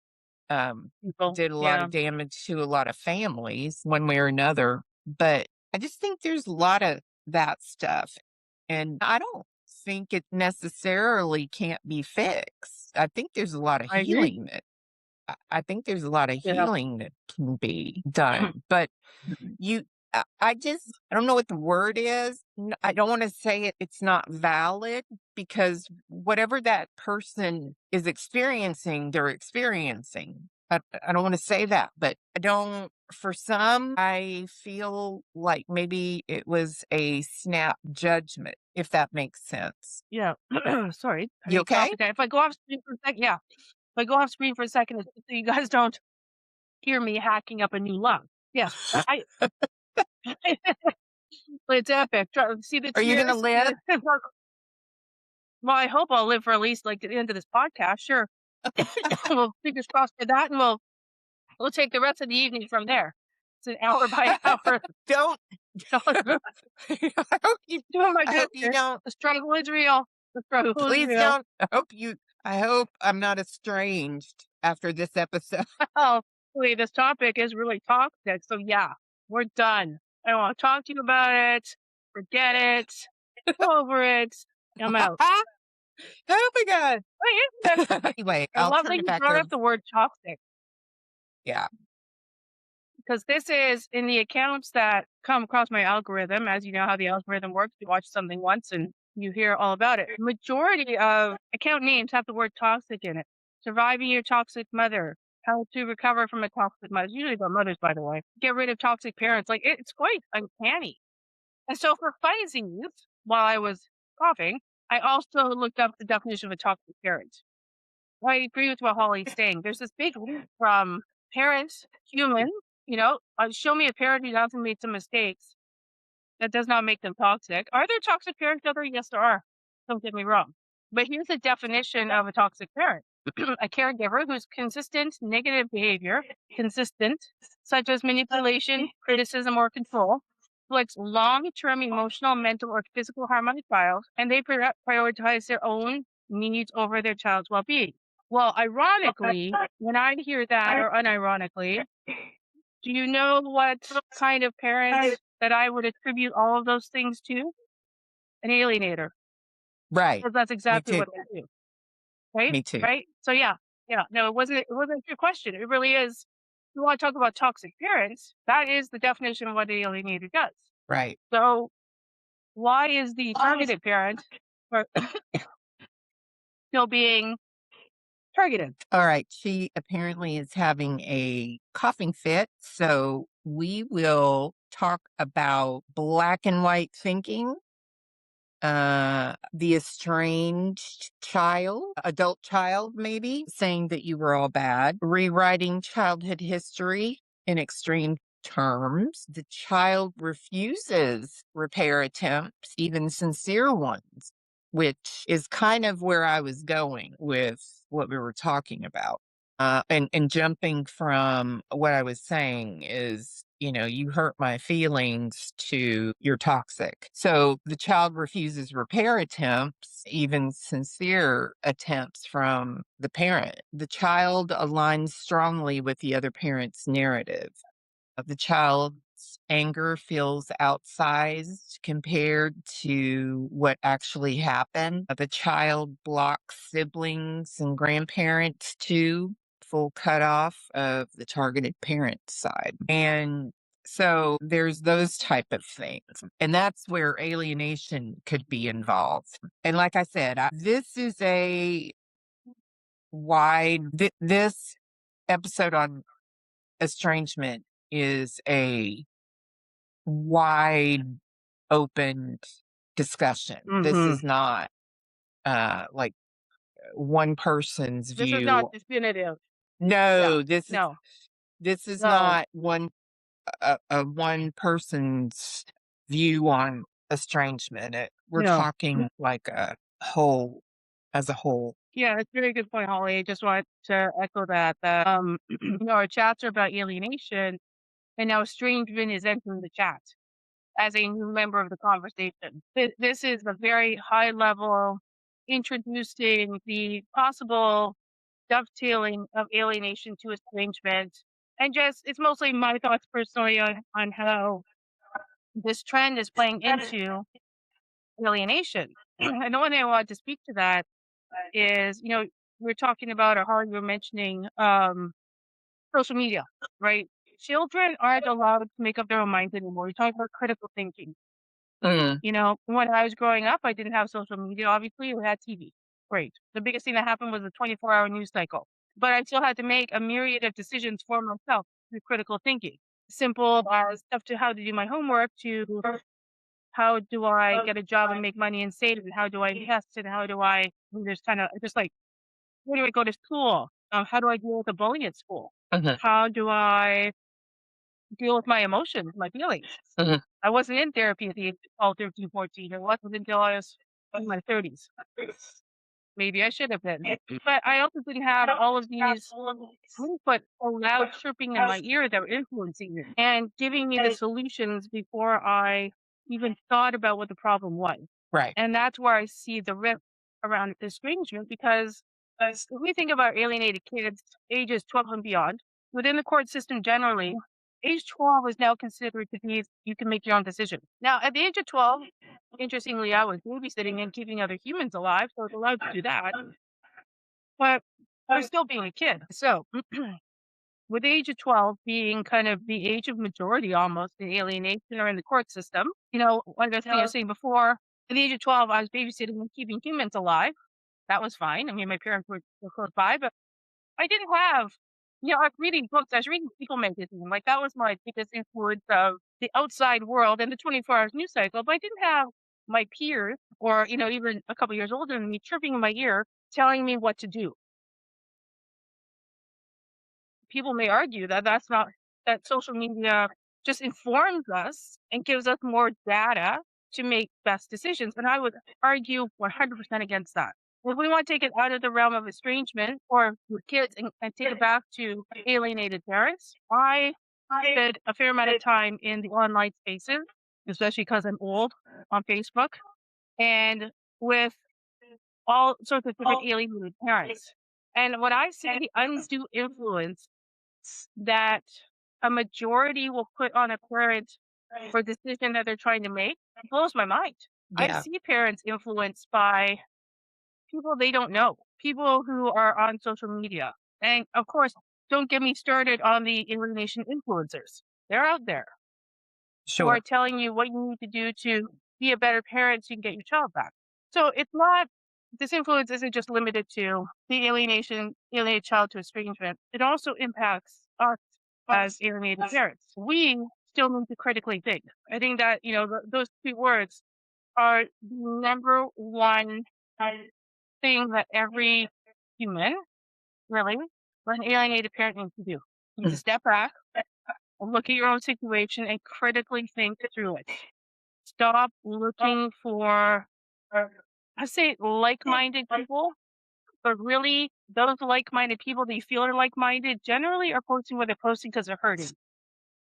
B: People.
A: did a lot
B: Yeah.
A: of damage to a lot of families one way or another. But I just think there's a lot of that stuff. And I don't think it necessarily can't be fixed. I think there's a lot of
B: I agree.
A: healing I think there's a lot of
B: Yeah.
A: healing that can be done. But you I don't know what the word is. I don't want to say it's not valid because whatever that person is experiencing, they're experiencing. I don't want to say that, but for some, I feel like maybe it was a snap judgment, if that makes sense.
B: Yeah. Sorry. I
A: You
B: need
A: okay?
B: coffee time. If I go off screen for a second, yeah. If I go off screen for a second, it's so you guys don't hear me hacking up a new lung. Yes. It's epic. See the
A: Are you going to
B: tears?
A: live?
B: Well, I hope I'll live for at least like the end of this podcast. Sure. Well, fingers crossed for that, and we'll take the rest of the evening from there. It's an hour by hour.
A: Don't. I hope you,
B: Doing my
A: I
B: job
A: hope you
B: here.
A: don't.
B: The struggle is real. The struggle is
A: Please
B: real.
A: don't. I hope I'm not estranged after this episode.
B: Oh, wait, this topic is really toxic. So yeah, we're done. I don't want to talk to you about it. Forget it. Go over it. I'm out.
A: Oh my God.
B: Wait,
A: Anyway,
B: I
A: I'll
B: love
A: turn
B: that
A: it
B: you
A: back
B: brought
A: over.
B: up the word toxic.
A: Yeah.
B: Because this is in the accounts that come across my algorithm. As you know how the algorithm works, you watch something once and you hear all about it. Majority of account names have the word toxic in it. Surviving your toxic mother. How to recover from a toxic mother. It's usually about mothers, by the way. Get rid of toxic parents. Like it's quite uncanny. And so for funsies, while I was coughing, I also looked up the definition of a toxic parent. I agree with what Holly's saying. There's this big leap from parents, human, show me a parent who hasn't made some mistakes. That does not make them toxic. Are there toxic parents out there? Yes, there are. Don't get me wrong. But here's the definition of a toxic parent. A caregiver whose consistent negative behavior, consistent, such as manipulation, criticism, or control, inflicts long-term emotional, mental, or physical harm on the child, and they prioritize their own needs over their child's well-being. Well, ironically, when I hear that, or unironically, do you know what kind of parent that I would attribute all of those things to? An alienator.
A: Right.
B: Because that's exactly
A: too.
B: what they do. Right?
A: Me too.
B: Right? So yeah. Yeah. No, it wasn't your question. It really is. If you want to talk about toxic parents, that is the definition of what an alienator does.
A: Right.
B: So why is the targeted parent still being targeted?
A: All right. She apparently is having a coughing fit. So we will talk about black and white thinking, the estranged child, adult child, maybe saying that you were all bad, rewriting childhood history in extreme terms. The child refuses repair attempts, even sincere ones, which is kind of where I was going with what we were talking about. And jumping from what I was saying is, you hurt my feelings to you're toxic. So the child refuses repair attempts, even sincere attempts from the parent. The child aligns strongly with the other parent's narrative. The child's anger feels outsized compared to what actually happened. The child blocks siblings and grandparents too, full cutoff of the targeted parent side. And so there's those type of things. And that's where alienation could be involved. And like I said, this is a this episode on estrangement is a wide open discussion. This is not like one person's
B: This
A: view.
B: is not definitive.
A: No,
B: No.
A: this is
B: No.
A: not one person's view on estrangement. We're
B: No.
A: talking like as a whole.
B: Yeah, that's a very good point, Holly. I just want to echo that our chats are about alienation, and now estrangement is entering the chat as a new member of the conversation. This is a very high level introducing the possible dovetailing of alienation to estrangement. And just, it's mostly my thoughts personally on how this trend is playing into alienation. And the one thing I wanted to speak to that is, we're talking about, or Holly, you were mentioning social media, right? children aren't allowed to make up their own minds anymore. You're talking about critical thinking.
A: Mm.
B: When I was growing up, I didn't have social media, obviously. We had TV. Great. The biggest thing that happened was a 24-hour news cycle. But I still had to make a myriad of decisions for myself through critical thinking. Simple as stuff to how to do my homework to how do I get a job and make money and save, and how do I invest, and how do I there's kind of just like, where do I go to school? How do I deal with the bullying at school?
A: Mhm.
B: How do I deal with my emotions, my feelings?
A: Mhm.
B: I wasn't in therapy at the age of 12, 13, 14. It wasn't until I was in my 30s. Maybe I should have been. But I also didn't have all of these but a loud chirping in my ear that were influencing me and giving me the solutions before I even thought about what the problem was.
A: Right.
B: And that's where I see the rift around estrangement, because if we think about alienated kids, ages 12 and beyond, within the court system generally, age 12 is now considered to be you can make your own decision. Now, at the age of 12, interestingly, I was babysitting and keeping other humans alive, so I was allowed to do that. But I was still being a kid. So, with the age of 12 being kind of the age of majority almost in alienation or in the court system, one of the things I was saying before, at the age of 12, I was babysitting and keeping humans alive. That was fine. I mean, my parents were close by, but I didn't have, I was reading books. I was reading People magazine. Like, that was my biggest influence of the outside world and the 24 hours news cycle. But I didn't have my peers or, even a couple years older than me chirping in my ear, telling me what to do. People may argue that that social media just informs us and gives us more data to make best decisions. And I would argue 100% against that. If we want to take it out of the realm of estrangement or with kids and take it back to alienated parents, I spent a fair amount of time in the online spaces, especially because I'm old, on Facebook, and with all sorts of different alienated parents. And what I see the undue influence that a majority will put on a parent for a decision that they're trying to make blows my mind. I
A: Yeah.
B: see parents influenced by people they don't know, people who are on social media. And of course, don't get me started on the alienation influencers. They're out there who
A: Sure.
B: are telling you what you need to do to be a better parent so you can get your child back. So it's not, this influence isn't just limited to the alienated child to estrangement. It also impacts us as alienated parents. We still need to critically think. I think that, those two words are the number one thing that every human, really, but an alienated parent needs to do. You need to step back and look at your own situation and critically think through it. Stop looking for, I say, like-minded people, but really, those like-minded people that you feel are like-minded generally are posting what they're posting because they're hurting.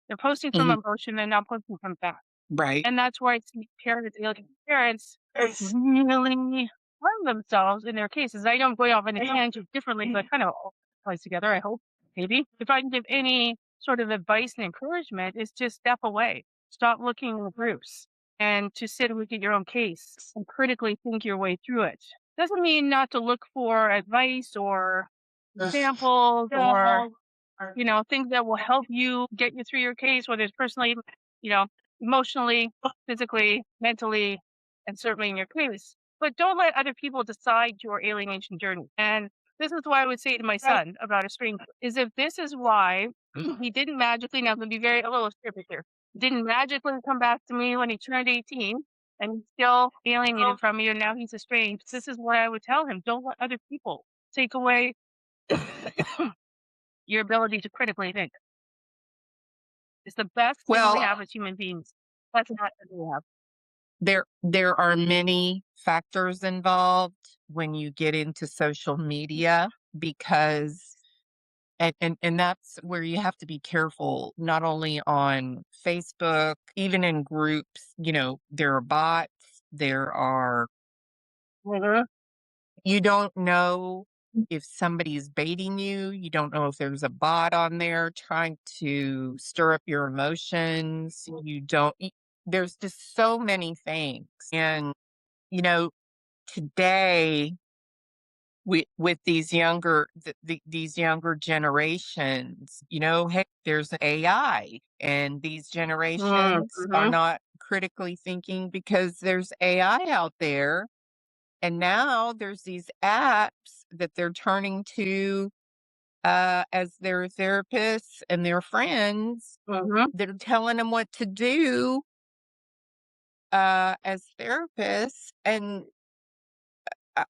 B: They're posting from
A: Mhm.
B: emotion, they're not posting from fact.
A: Right.
B: And that's why I see alienated parents really harm themselves in their cases. I know I'm going off on a tangent differently, but kind of all ties together, I hope, maybe. If I can give any sort of advice and encouragement, is just step away. Stop looking in groups and to sit and look at your own case and critically think your way through it. Doesn't mean not to look for advice or examples or things that will help you get you through your case, whether it's personally, you know, emotionally, physically, mentally, and certainly in your case. But don't let other people decide your alienation journey. And this is why I would say to my son about estrangement, is if this is why he didn't magically, now I'm going to be a little strict here, didn't magically come back to me when he turned 18 and he's still alienated from me and now he's estranged. This is what I would tell him. Don't let other people take away your ability to critically think. It's the best thing we
A: Well,
B: have as human beings. That's not what we have.
A: there are many factors involved when you get into social media because and that's where you have to be careful, not only on Facebook, even in groups, there are bots, there are
B: Mhm.
A: you don't know if somebody's baiting you. You don't know if there's a bot on there trying to stir up your emotions. You don't, there's just so many things. And, you know, today with these younger these younger generations, hey, there's AI, and these generations are
B: Mm-hmm.
A: not critically thinking because there's AI out there, and now there's these apps that they're turning to as their therapists and their friends
B: Mm-hmm.
A: that are telling them what to do as therapists, and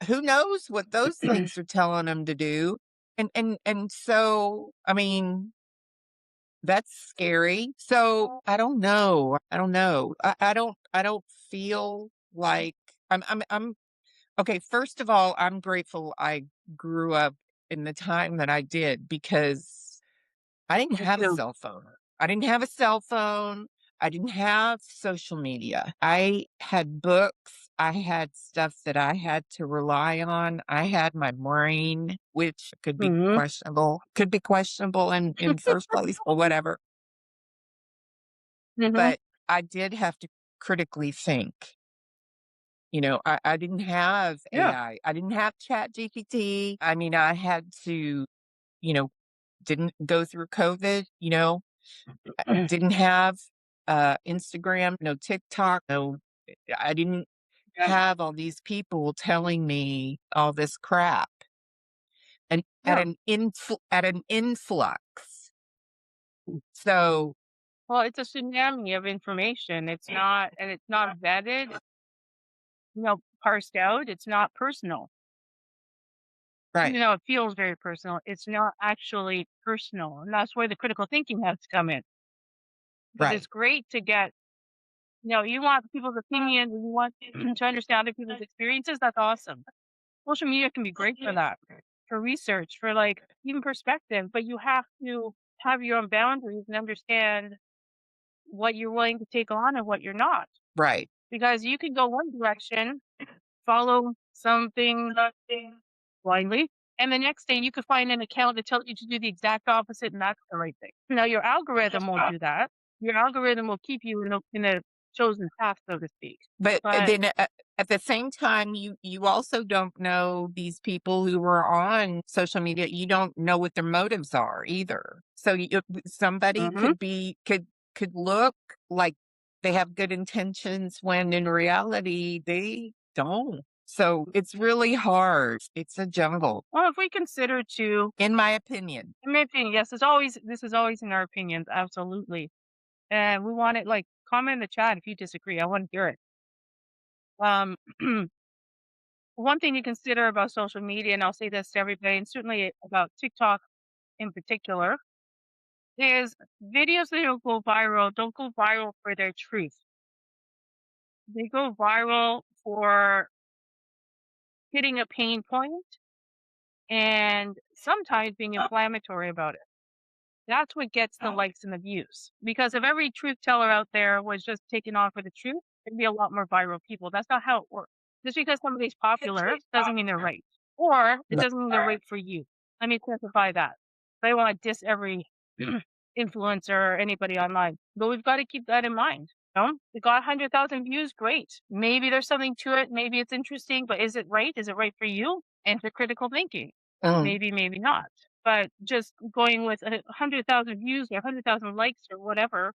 A: who knows what those things are telling them to do. And so, I mean, that's scary. So I don't feel like I'm okay. First of all, I'm grateful I grew up in the time that I did, because I didn't
B: Me
A: have a
B: too.
A: cell phone. I didn't have a cell phone. I didn't have social media. I had books. I had stuff that I had to rely on. I had my brain, which
B: Mm-hmm.
A: could be questionable in first place or whatever.
B: Mm-hmm.
A: But I did have to critically think. I didn't have
B: Yeah.
A: AI. I didn't have Chat GPT. I mean, I had to, you know, didn't go through COVID, didn't have Instagram, no TikTok, no, I didn't
B: Yeah.
A: have all these people telling me all this crap, and
B: Yeah.
A: at an influx. So
B: Well, it's a tsunami of information. It's not vetted, parsed out. It's not personal.
A: right,
B: Even though it feels very personal, it's not actually personal. And that's where the critical thinking has to come in. Because it's
A: right,
B: great to get, you want people's opinions and you want to understand other people's experiences. That's awesome. Social media can be great for that, for research, for like even perspective, but you have to have your own boundaries and understand what you're willing to take on and what you're not.
A: right.
B: Because you can go one direction, follow something blindly, and the next day you could find an account that tells you to do the exact opposite, and that's the right thing. Now, your algorithm won't do that. Your algorithm will keep you in a chosen path, so to speak.
A: But
B: But
A: then at the same time, you also don't know these people who are on social media. You don't know what their motives are either. So somebody
B: mhm.
A: could look like they have good intentions when in reality they don't. So it's really hard. It's a jungle,
B: Well, if we consider too,
A: in my opinion.
B: in my opinion, yes, this is always in our opinions, absolutely. And we want it like comment in the chat if you disagree. I want to hear it. Um, one thing to consider about social media, and I'll say this to everybody, and certainly about TikTok in particular, is videos that don't go viral for their truth. They go viral for hitting a pain point and sometimes being inflammatory about it. That's what gets the likes and the views. Because if every truth teller out there was just taken on for the truth, there'd be a lot more viral people. That's not how it works. Just because somebody's popular doesn't mean they're right. Or it
A: No.
B: doesn't mean they're right for you. Let me specify that. I want to diss every influencer or anybody online. But we've got to keep that in mind. It got 100,000 views, great. Maybe there's something to it. Maybe it's interesting, but is it right? Is it right for you? Enter critical thinking.
A: Mm,
B: Maybe, maybe not. But just going with 100,000 views or 100,000 likes or whatever,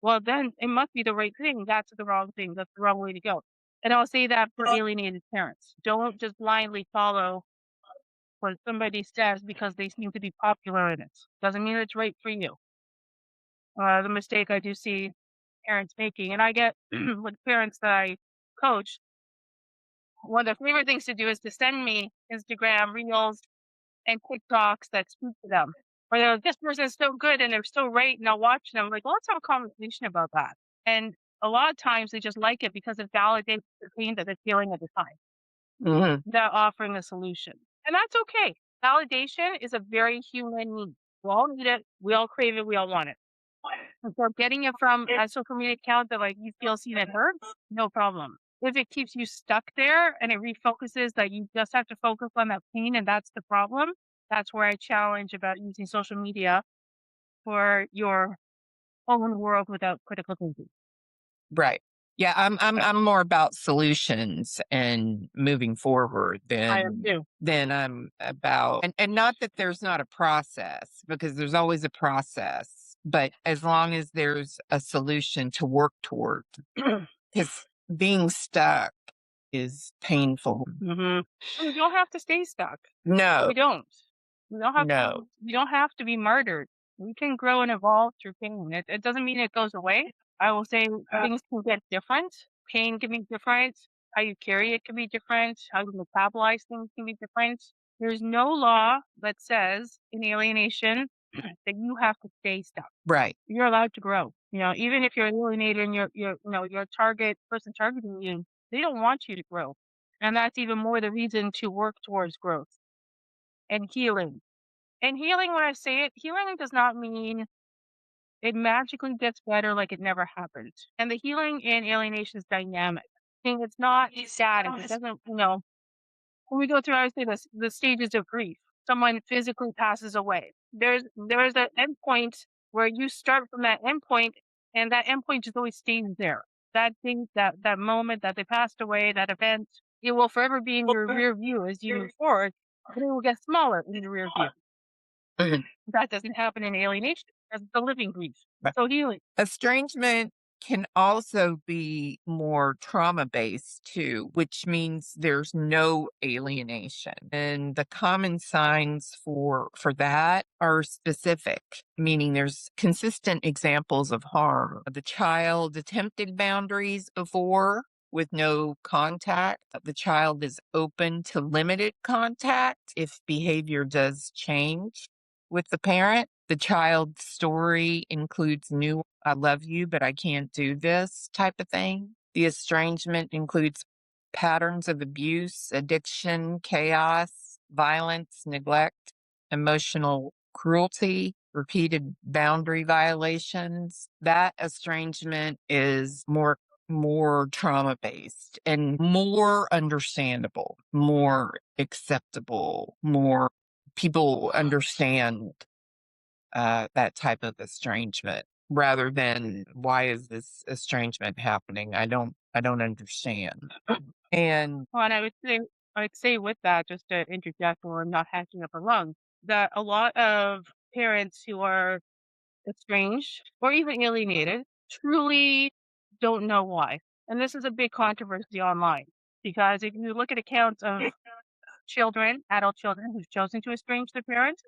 B: well, then it must be the right thing. That's the wrong thing. That's the wrong way to go. And I'll say that for alienated parents. Don't just blindly follow what somebody says because they seem to be popular in it. Doesn't mean it's right for you. The mistake I do see parents making, and I get with parents that I coach, one of the favorite things to do is to send me Instagram reels and TikToks that speak to them. Or they're like, this person is so good and they're so right. And I'll watch them. I'm like, well, let's have a conversation about that. And a lot of times they just like it because it validates the pain that they're feeling at the time.
A: mhm.
B: They're offering a solution. And that's okay. Validation is a very human need. We all need it. We all crave it. We all want it. And so getting it from a social media account that like you feel seen and heard, no problem. If it keeps you stuck there and it refocuses that you just have to focus on that pain and that's the problem, that's where I challenge about using social media for your own world without critical thinking.
A: Right. Yeah, I'm more about solutions and moving forward
B: I am too.
A: than I'm about, and not that there's not a process, because there's always a process, but as long as there's a solution to work toward, because being stuck is painful.
B: We don't have to stay stuck.
A: No,
B: We don't. We don't have
A: no.
B: to. We don't have to be martyred. We can grow and evolve through pain. It doesn't mean it goes away. I will say things can get different. Pain can be different. How you carry it can be different. How you metabolize things can be different. There's no law that says in alienation that you have to stay stuck.
A: Right.
B: You're allowed to grow. Even if you're alienated and your target person targeting you, they don't want you to grow. And that's even more the reason to work towards growth and healing. And healing, when I say it, healing does not mean it magically gets better like it never happened. And the healing in alienation is dynamic. It's not static. It doesn't, when we go through, I would say the stages of grief. Someone physically passes away. There's an endpoint where you start from that endpoint, and that endpoint just always stays there. That thing, that moment that they passed away, that event, it will forever be in your rear view as you move forward, but it will get smaller in the rear view.
A: Mhm.
B: That doesn't happen in alienation. That's the living grief.
A: Right.
B: So healing.
A: Estrangement can also be more trauma based too, which means there's no alienation. And the common signs for that are specific, meaning there's consistent examples of harm. The child attempted boundaries before with no contact. The child is open to limited contact if behavior does change with the parent. The child's story includes new, I love you, but I can't do this type of thing. The estrangement includes patterns of abuse, addiction, chaos, violence, neglect, emotional cruelty, repeated boundary violations. That estrangement is more trauma based and more understandable, more acceptable, more people understand that type of estrangement rather than why is this estrangement happening? I don't understand. And
B: Well, and I'd say with that, just to interject or not hacking up a lung, that a lot of parents who are estranged or even alienated truly don't know why. And this is a big controversy online because if you look at accounts of children, adult children who've chosen to estrange their parents,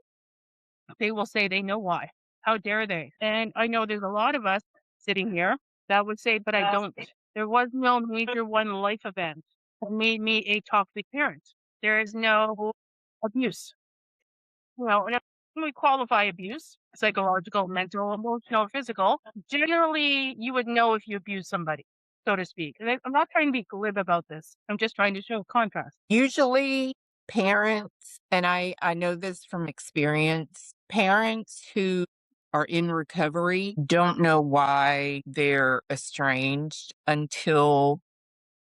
B: they will say they know why. How dare they? And I know there's a lot of us sitting here that would say, but I don't. There was no major one life event that made me a toxic parent. There is no abuse. And when we qualify abuse, psychological, mental, emotional, physical, generally you would know if you abuse somebody, so to speak. And I'm not trying to be glib about this. I'm just trying to show contrast.
A: usually parents, and I know this from experience, parents who are in recovery don't know why they're estranged until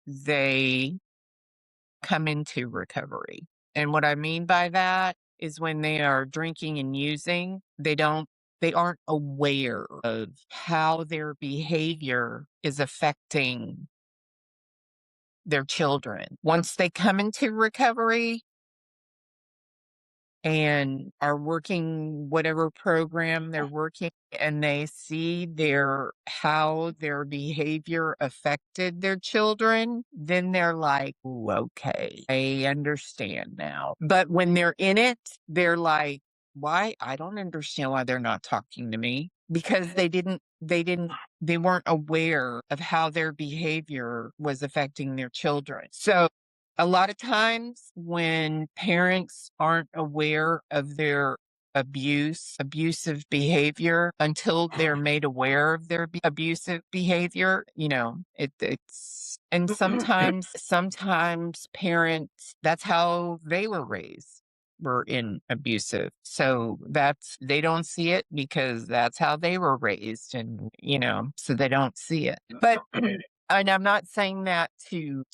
A: they come into recovery. And what I mean by that is when they are drinking and using, they aren't aware of how their behavior is affecting their children. Once they come into recovery and are working whatever program they're working, and they see how their behavior affected their children, then they're like, "Ooh, okay, I understand now." But when they're in it, they're like, why? I don't understand why they're not talking to me, because they weren't aware of how their behavior was affecting their children. So a lot of times when parents aren't aware of their abusive behavior until they're made aware of their abusive behavior, and sometimes parents, that's how they were raised, were in abusive. So they don't see it because that's how they were raised, and so they don't see it. But and I'm not saying that to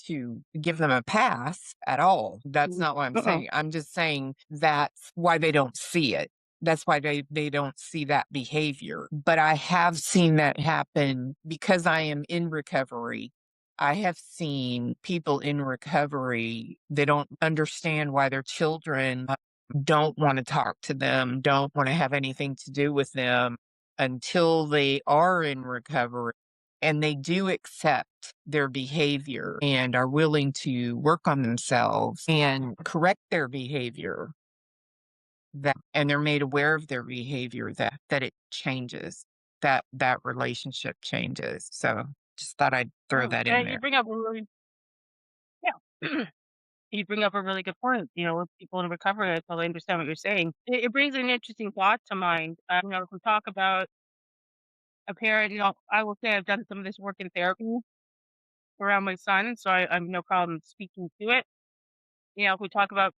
A: give them a pass at all. That's not what I'm saying. I'm just saying that's why they don't see it. that's why they don't see that behavior. But I have seen that happen because I am in recovery. I have seen people in recovery, they don't understand why their children don't want to talk to them, don't want to have anything to do with them until they are in recovery. And they do accept their behavior and are willing to work on themselves and correct their behavior, that and they're made aware of their behavior, that it changes, that relationship changes. So just thought I'd throw that in
B: And you
A: there.
B: bring up a really yeah. You bring up a really good point. With people in recovery, I totally understand what you're saying. It brings an interesting thought to mind. If we talk about a parent, I will say I've done some of this work in therapy around my son, so I'm no problem speaking to it. If we talk about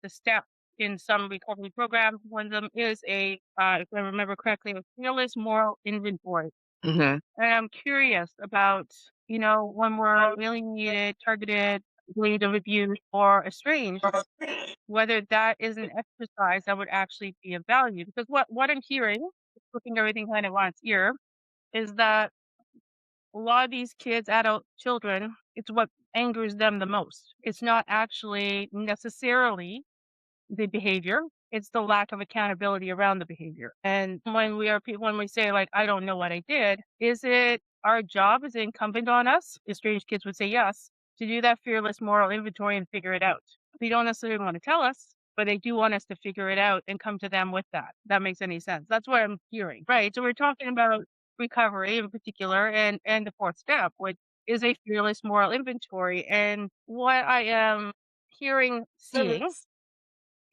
B: the steps in some recovery programs, one of them is if I remember correctly, a fearless moral inventory.
A: Hmm.
B: And I'm curious about, when we're alienated, targeted, blamed of abuse, or estranged, whether that is an exercise that would actually be of value. Because what I'm hearing, looking everything kind of on its ear, is that a lot of these kids, adult children, it's what angers them the most. It's not actually necessarily the behavior, it's the lack of accountability around the behavior. And when we say, like, I don't know what I did, is it our job? Is it incumbent on us? Estranged kids would say yes, to do that fearless moral inventory and figure it out. They don't necessarily want to tell us, but they do want us to figure it out and come to them with that. That makes any sense. That's what I'm hearing. Right. So we're talking about recovery in particular, and the fourth step, which is a fearless moral inventory. And what I am seeing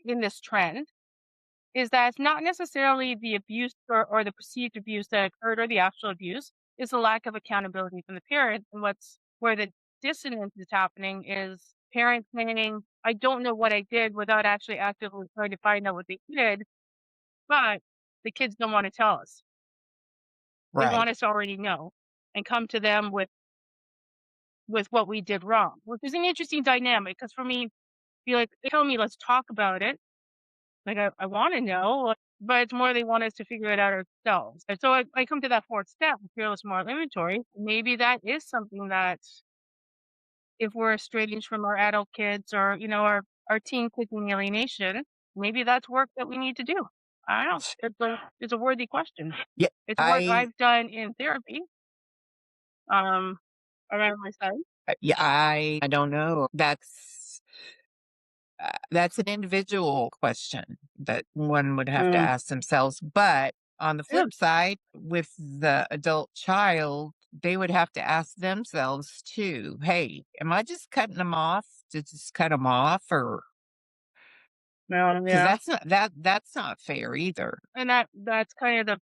B: in this trend is that it's not necessarily the abuse or the perceived abuse that occurred or the actual abuse. Is the lack of accountability from the parent. And where the dissonance is happening is parents saying, I don't know what I did, without actually actively trying to find out what they did, but the kids don't want to tell us. They
A: Right.
B: want us to already know and come to them with what we did wrong, which is an interesting dynamic. Because for me, be like, tell me, let's talk about it. Like, I wanna know, but it's more they want us to figure it out ourselves. And so I come to that fourth step, fearless moral inventory. Maybe that is something that, if we're estranged from our adult kids, or, our teen cooking alienation, maybe that's work that we need to do. I don't know. It's a worthy question.
A: Yeah,
B: It's work
A: I
B: I've done in therapy, um, around my son.
A: yeah, I don't know. That's an individual question that one would have to
B: Mm,
A: ask themselves. But on the
B: yeah.
A: flip side, with the adult child, they would have to ask themselves too, hey, am I just cutting them off to just cut them off? Or
B: No,
A: because
B: yeah.
A: that's not fair either.
B: And that's kind of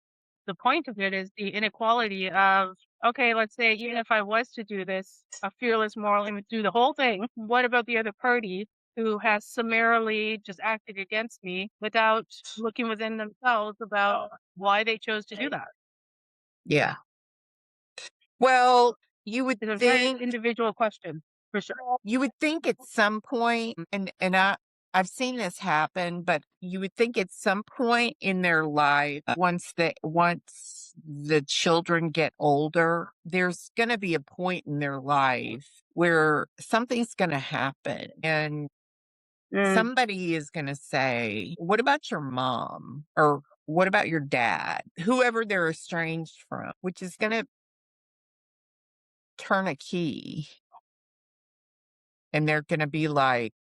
B: the point of it, is the inequality of, okay, let's say even if I was to do this, a fearless moral image, do the whole thing, what about the other party who has summarily just acted against me without looking within themselves about why they chose to do that?
A: Yeah. Well, you would
B: It's a very
A: think
B: individual question, for sure.
A: You would think at some point, and I've seen this happen, but you would think at some point in their life, once the children get older, there's going to be a point in their life where something's going to happen, and
B: Mm,
A: somebody is going to say, "What about your mom?" or "What about your dad?" Whoever they're estranged from, which is going to turn a key, and they're going to be like,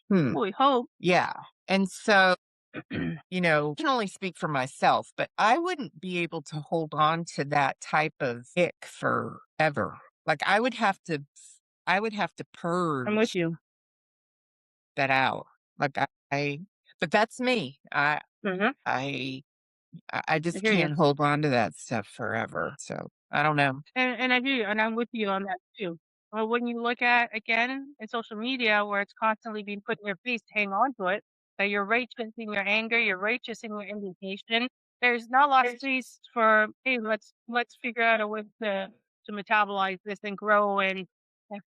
A: "Hmm."
B: we hope.
A: Yeah. And so, I can only speak for myself, but I wouldn't be able to hold on to that type of ick forever. Like I would have to
B: I'm with
A: purge
B: you.
A: that out. Like but that's me.
B: Hmm.
A: I I
B: I
A: just
B: hear you.
A: can't hold on to that stuff forever. So I don't know.
B: And I do, and I'm with you on that too. Well, when you look at, again, in social media, where it's constantly being put in your face to hang on to it, that you're righteous in your anger, you're righteous in your indignation. There's not a lot of space for, hey, let's figure out a way to metabolize this and grow and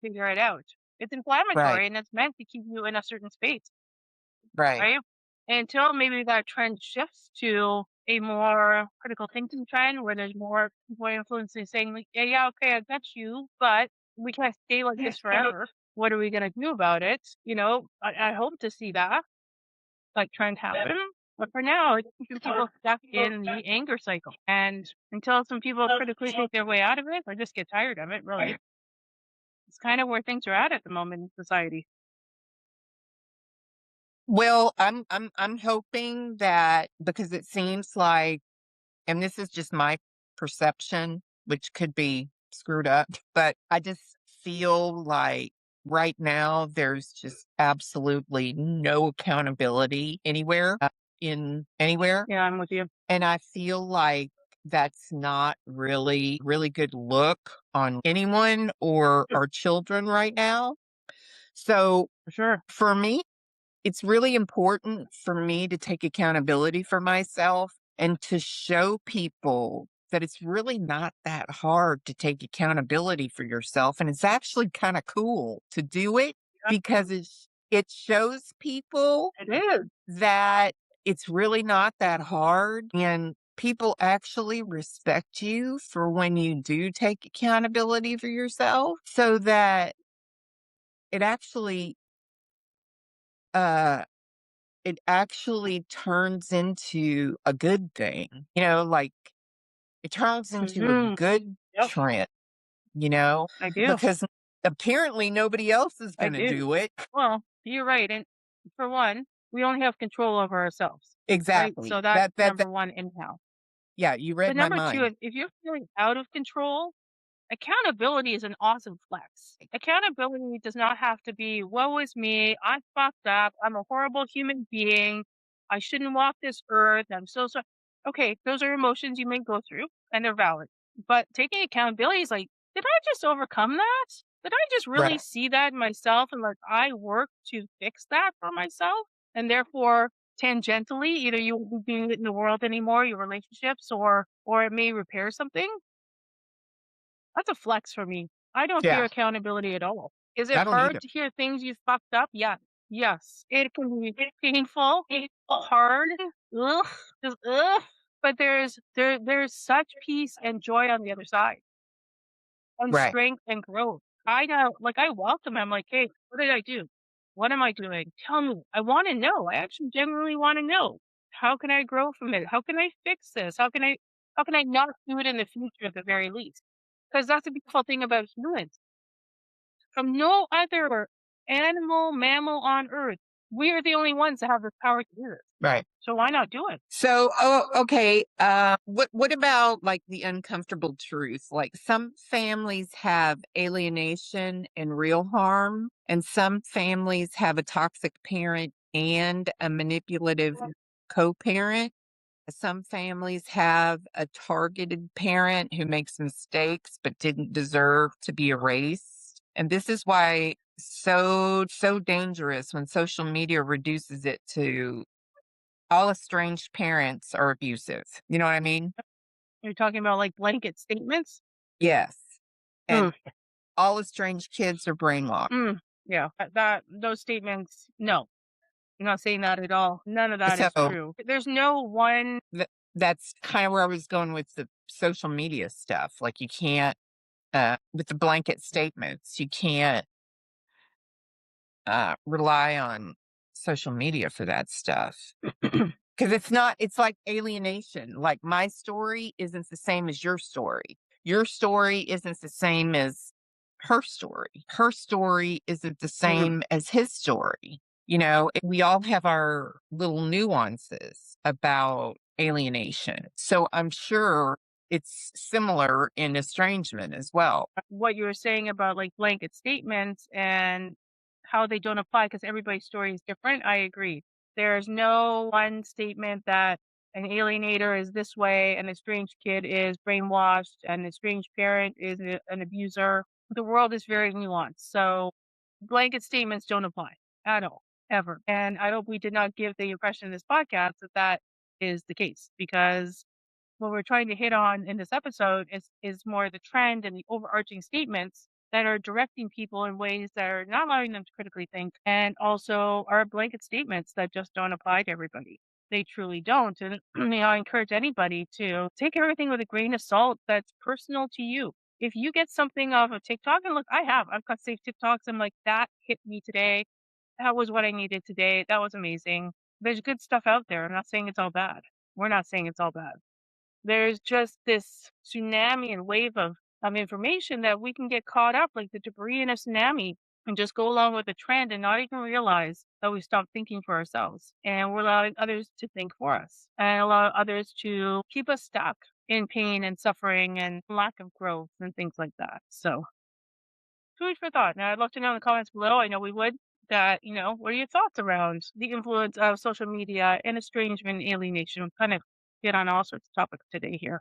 B: figure it out. It's
A: Right.
B: inflammatory, and it's meant to keep you in a certain space,
A: Right.
B: right? until maybe that trend shifts to a more critical thinking trend where there's more people influencing saying like, yeah, okay, I got you, but we can't stay like this forever. What are we gonna do about it? I hope to see that like trend happen. But for now, it's keeping people stuck in the anger cycle. And until some people critically take their way out of it or just get tired of it, really, it's kind of where things are at the moment in society.
A: Well, I'm hoping that because it seems like, and this is just my perception, which could be screwed up, but I just feel like right now there's just absolutely no accountability anywhere, in anywhere.
B: Yeah, I'm with you.
A: And I feel like that's not really good look on anyone or our children right now. So
B: For sure.
A: for me, it's really important for me to take accountability for myself and to show people that it's really not that hard to take accountability for yourself. And it's actually kind of cool to do it because it shows people
B: It is.
A: that it's really not that hard. And people actually respect you for when you do take accountability for yourself, so that it actually, uh, it actually turns into a good thing, like it turns into a
B: Mhm.
A: good
B: Yep,
A: trend,
B: I do.
A: because apparently nobody else is
B: I
A: going to
B: do.
A: do it.
B: Well, you're right. And for one, we only have control over ourselves, right?
A: Exactly.
B: So that's number one anyhow.
A: Yeah, you read
B: But
A: my
B: number two,
A: mind.
B: if you're feeling out of control, accountability is an awesome flex. Accountability does not have to be, woe is me, I fucked up, I'm a horrible human being, I shouldn't walk this earth, I'm so sorry. Okay, those are emotions you may go through and they're valid. But taking accountability is like, did I just overcome that? Did I just really
A: Right.
B: see that in myself and like I work to fix that for myself? And therefore, tangentially, either you won't be doing it in the world anymore, your relationships, or it may repair something. That's a flex for me. I don't fear
A: Yeah,
B: accountability at all. Is it
A: I don't
B: hard
A: either.
B: to hear things you fucked up? Yeah. Yes. It can be painful, hard, ugh, just ugh. But there's such peace and joy on the other side, and
A: Right.
B: strength and growth. I know, like I welcome. I'm like, hey, what did I do? What am I doing? Tell me. I want to know. I actually genuinely want to know. How can I grow from it? How can I fix this? How can I not do it in the future at the very least? Because that's the beautiful thing about humans. From no other animal, mammal on earth, we are the only ones that have the power to do this.
A: Right.
B: So why not do it?
A: So, okay. What about like the uncomfortable truth? Like some families have alienation and real harm, and some families have a toxic parent and a manipulative co-parent. Some families have a targeted parent who makes mistakes but didn't deserve to be erased. And this is why so dangerous when social media reduces it to all estranged parents are abusive. You know what I mean?
B: You're talking about like blanket statements.
A: Yes. And
B: Mm,
A: all estranged kids are brainwashed.
B: yeah, that those statements. No, I'm not saying that at all. None of that is
A: So
B: true. There's no one.
A: that's kind of where I was going with the social media stuff. Like you can't, with the blanket statements, you can't rely on social media for that stuff. Because it's like alienation. Like my story isn't the same as your story. Your story isn't the same as her story. Her story isn't the
B: Mhm.
A: same as his story. We all have our little nuances about alienation. So I'm sure it's similar in estrangement as well.
B: What you were saying about like blanket statements and how they don't apply because everybody's story is different. I agree. There's no one statement that an alienator is this way and a strange kid is brainwashed and a strange parent is an abuser. The world is very nuanced. So blanket statements don't apply at all, ever. And I hope we did not give the impression in this podcast that that is the case because what we're trying to hit on in this episode is more the trend and the overarching statements that are directing people in ways that are not allowing them to critically think, and also are blanket statements that just don't apply to everybody. They truly don't. And I encourage anybody to take everything with a grain of salt that's personal to you. If you get something off of TikTok, and look, I've got saved TikToks. I'm like, that hit me today. That was what I needed today. That was amazing. There's good stuff out there. I'm not saying it's all bad. We're not saying it's all bad. There's just this tsunami and wave of information that we can get caught up like the debris in a tsunami and just go along with the trend and not even realize that we stopped thinking for ourselves. And we're allowing others to think for us and allow others to keep us stuck in pain and suffering and lack of growth and things like that. So food for thought. Now I'd love to know in the comments below. I know we would that, what are your thoughts around the influence of social media and estrangement and alienation? We'll kind of get on all sorts of topics today here.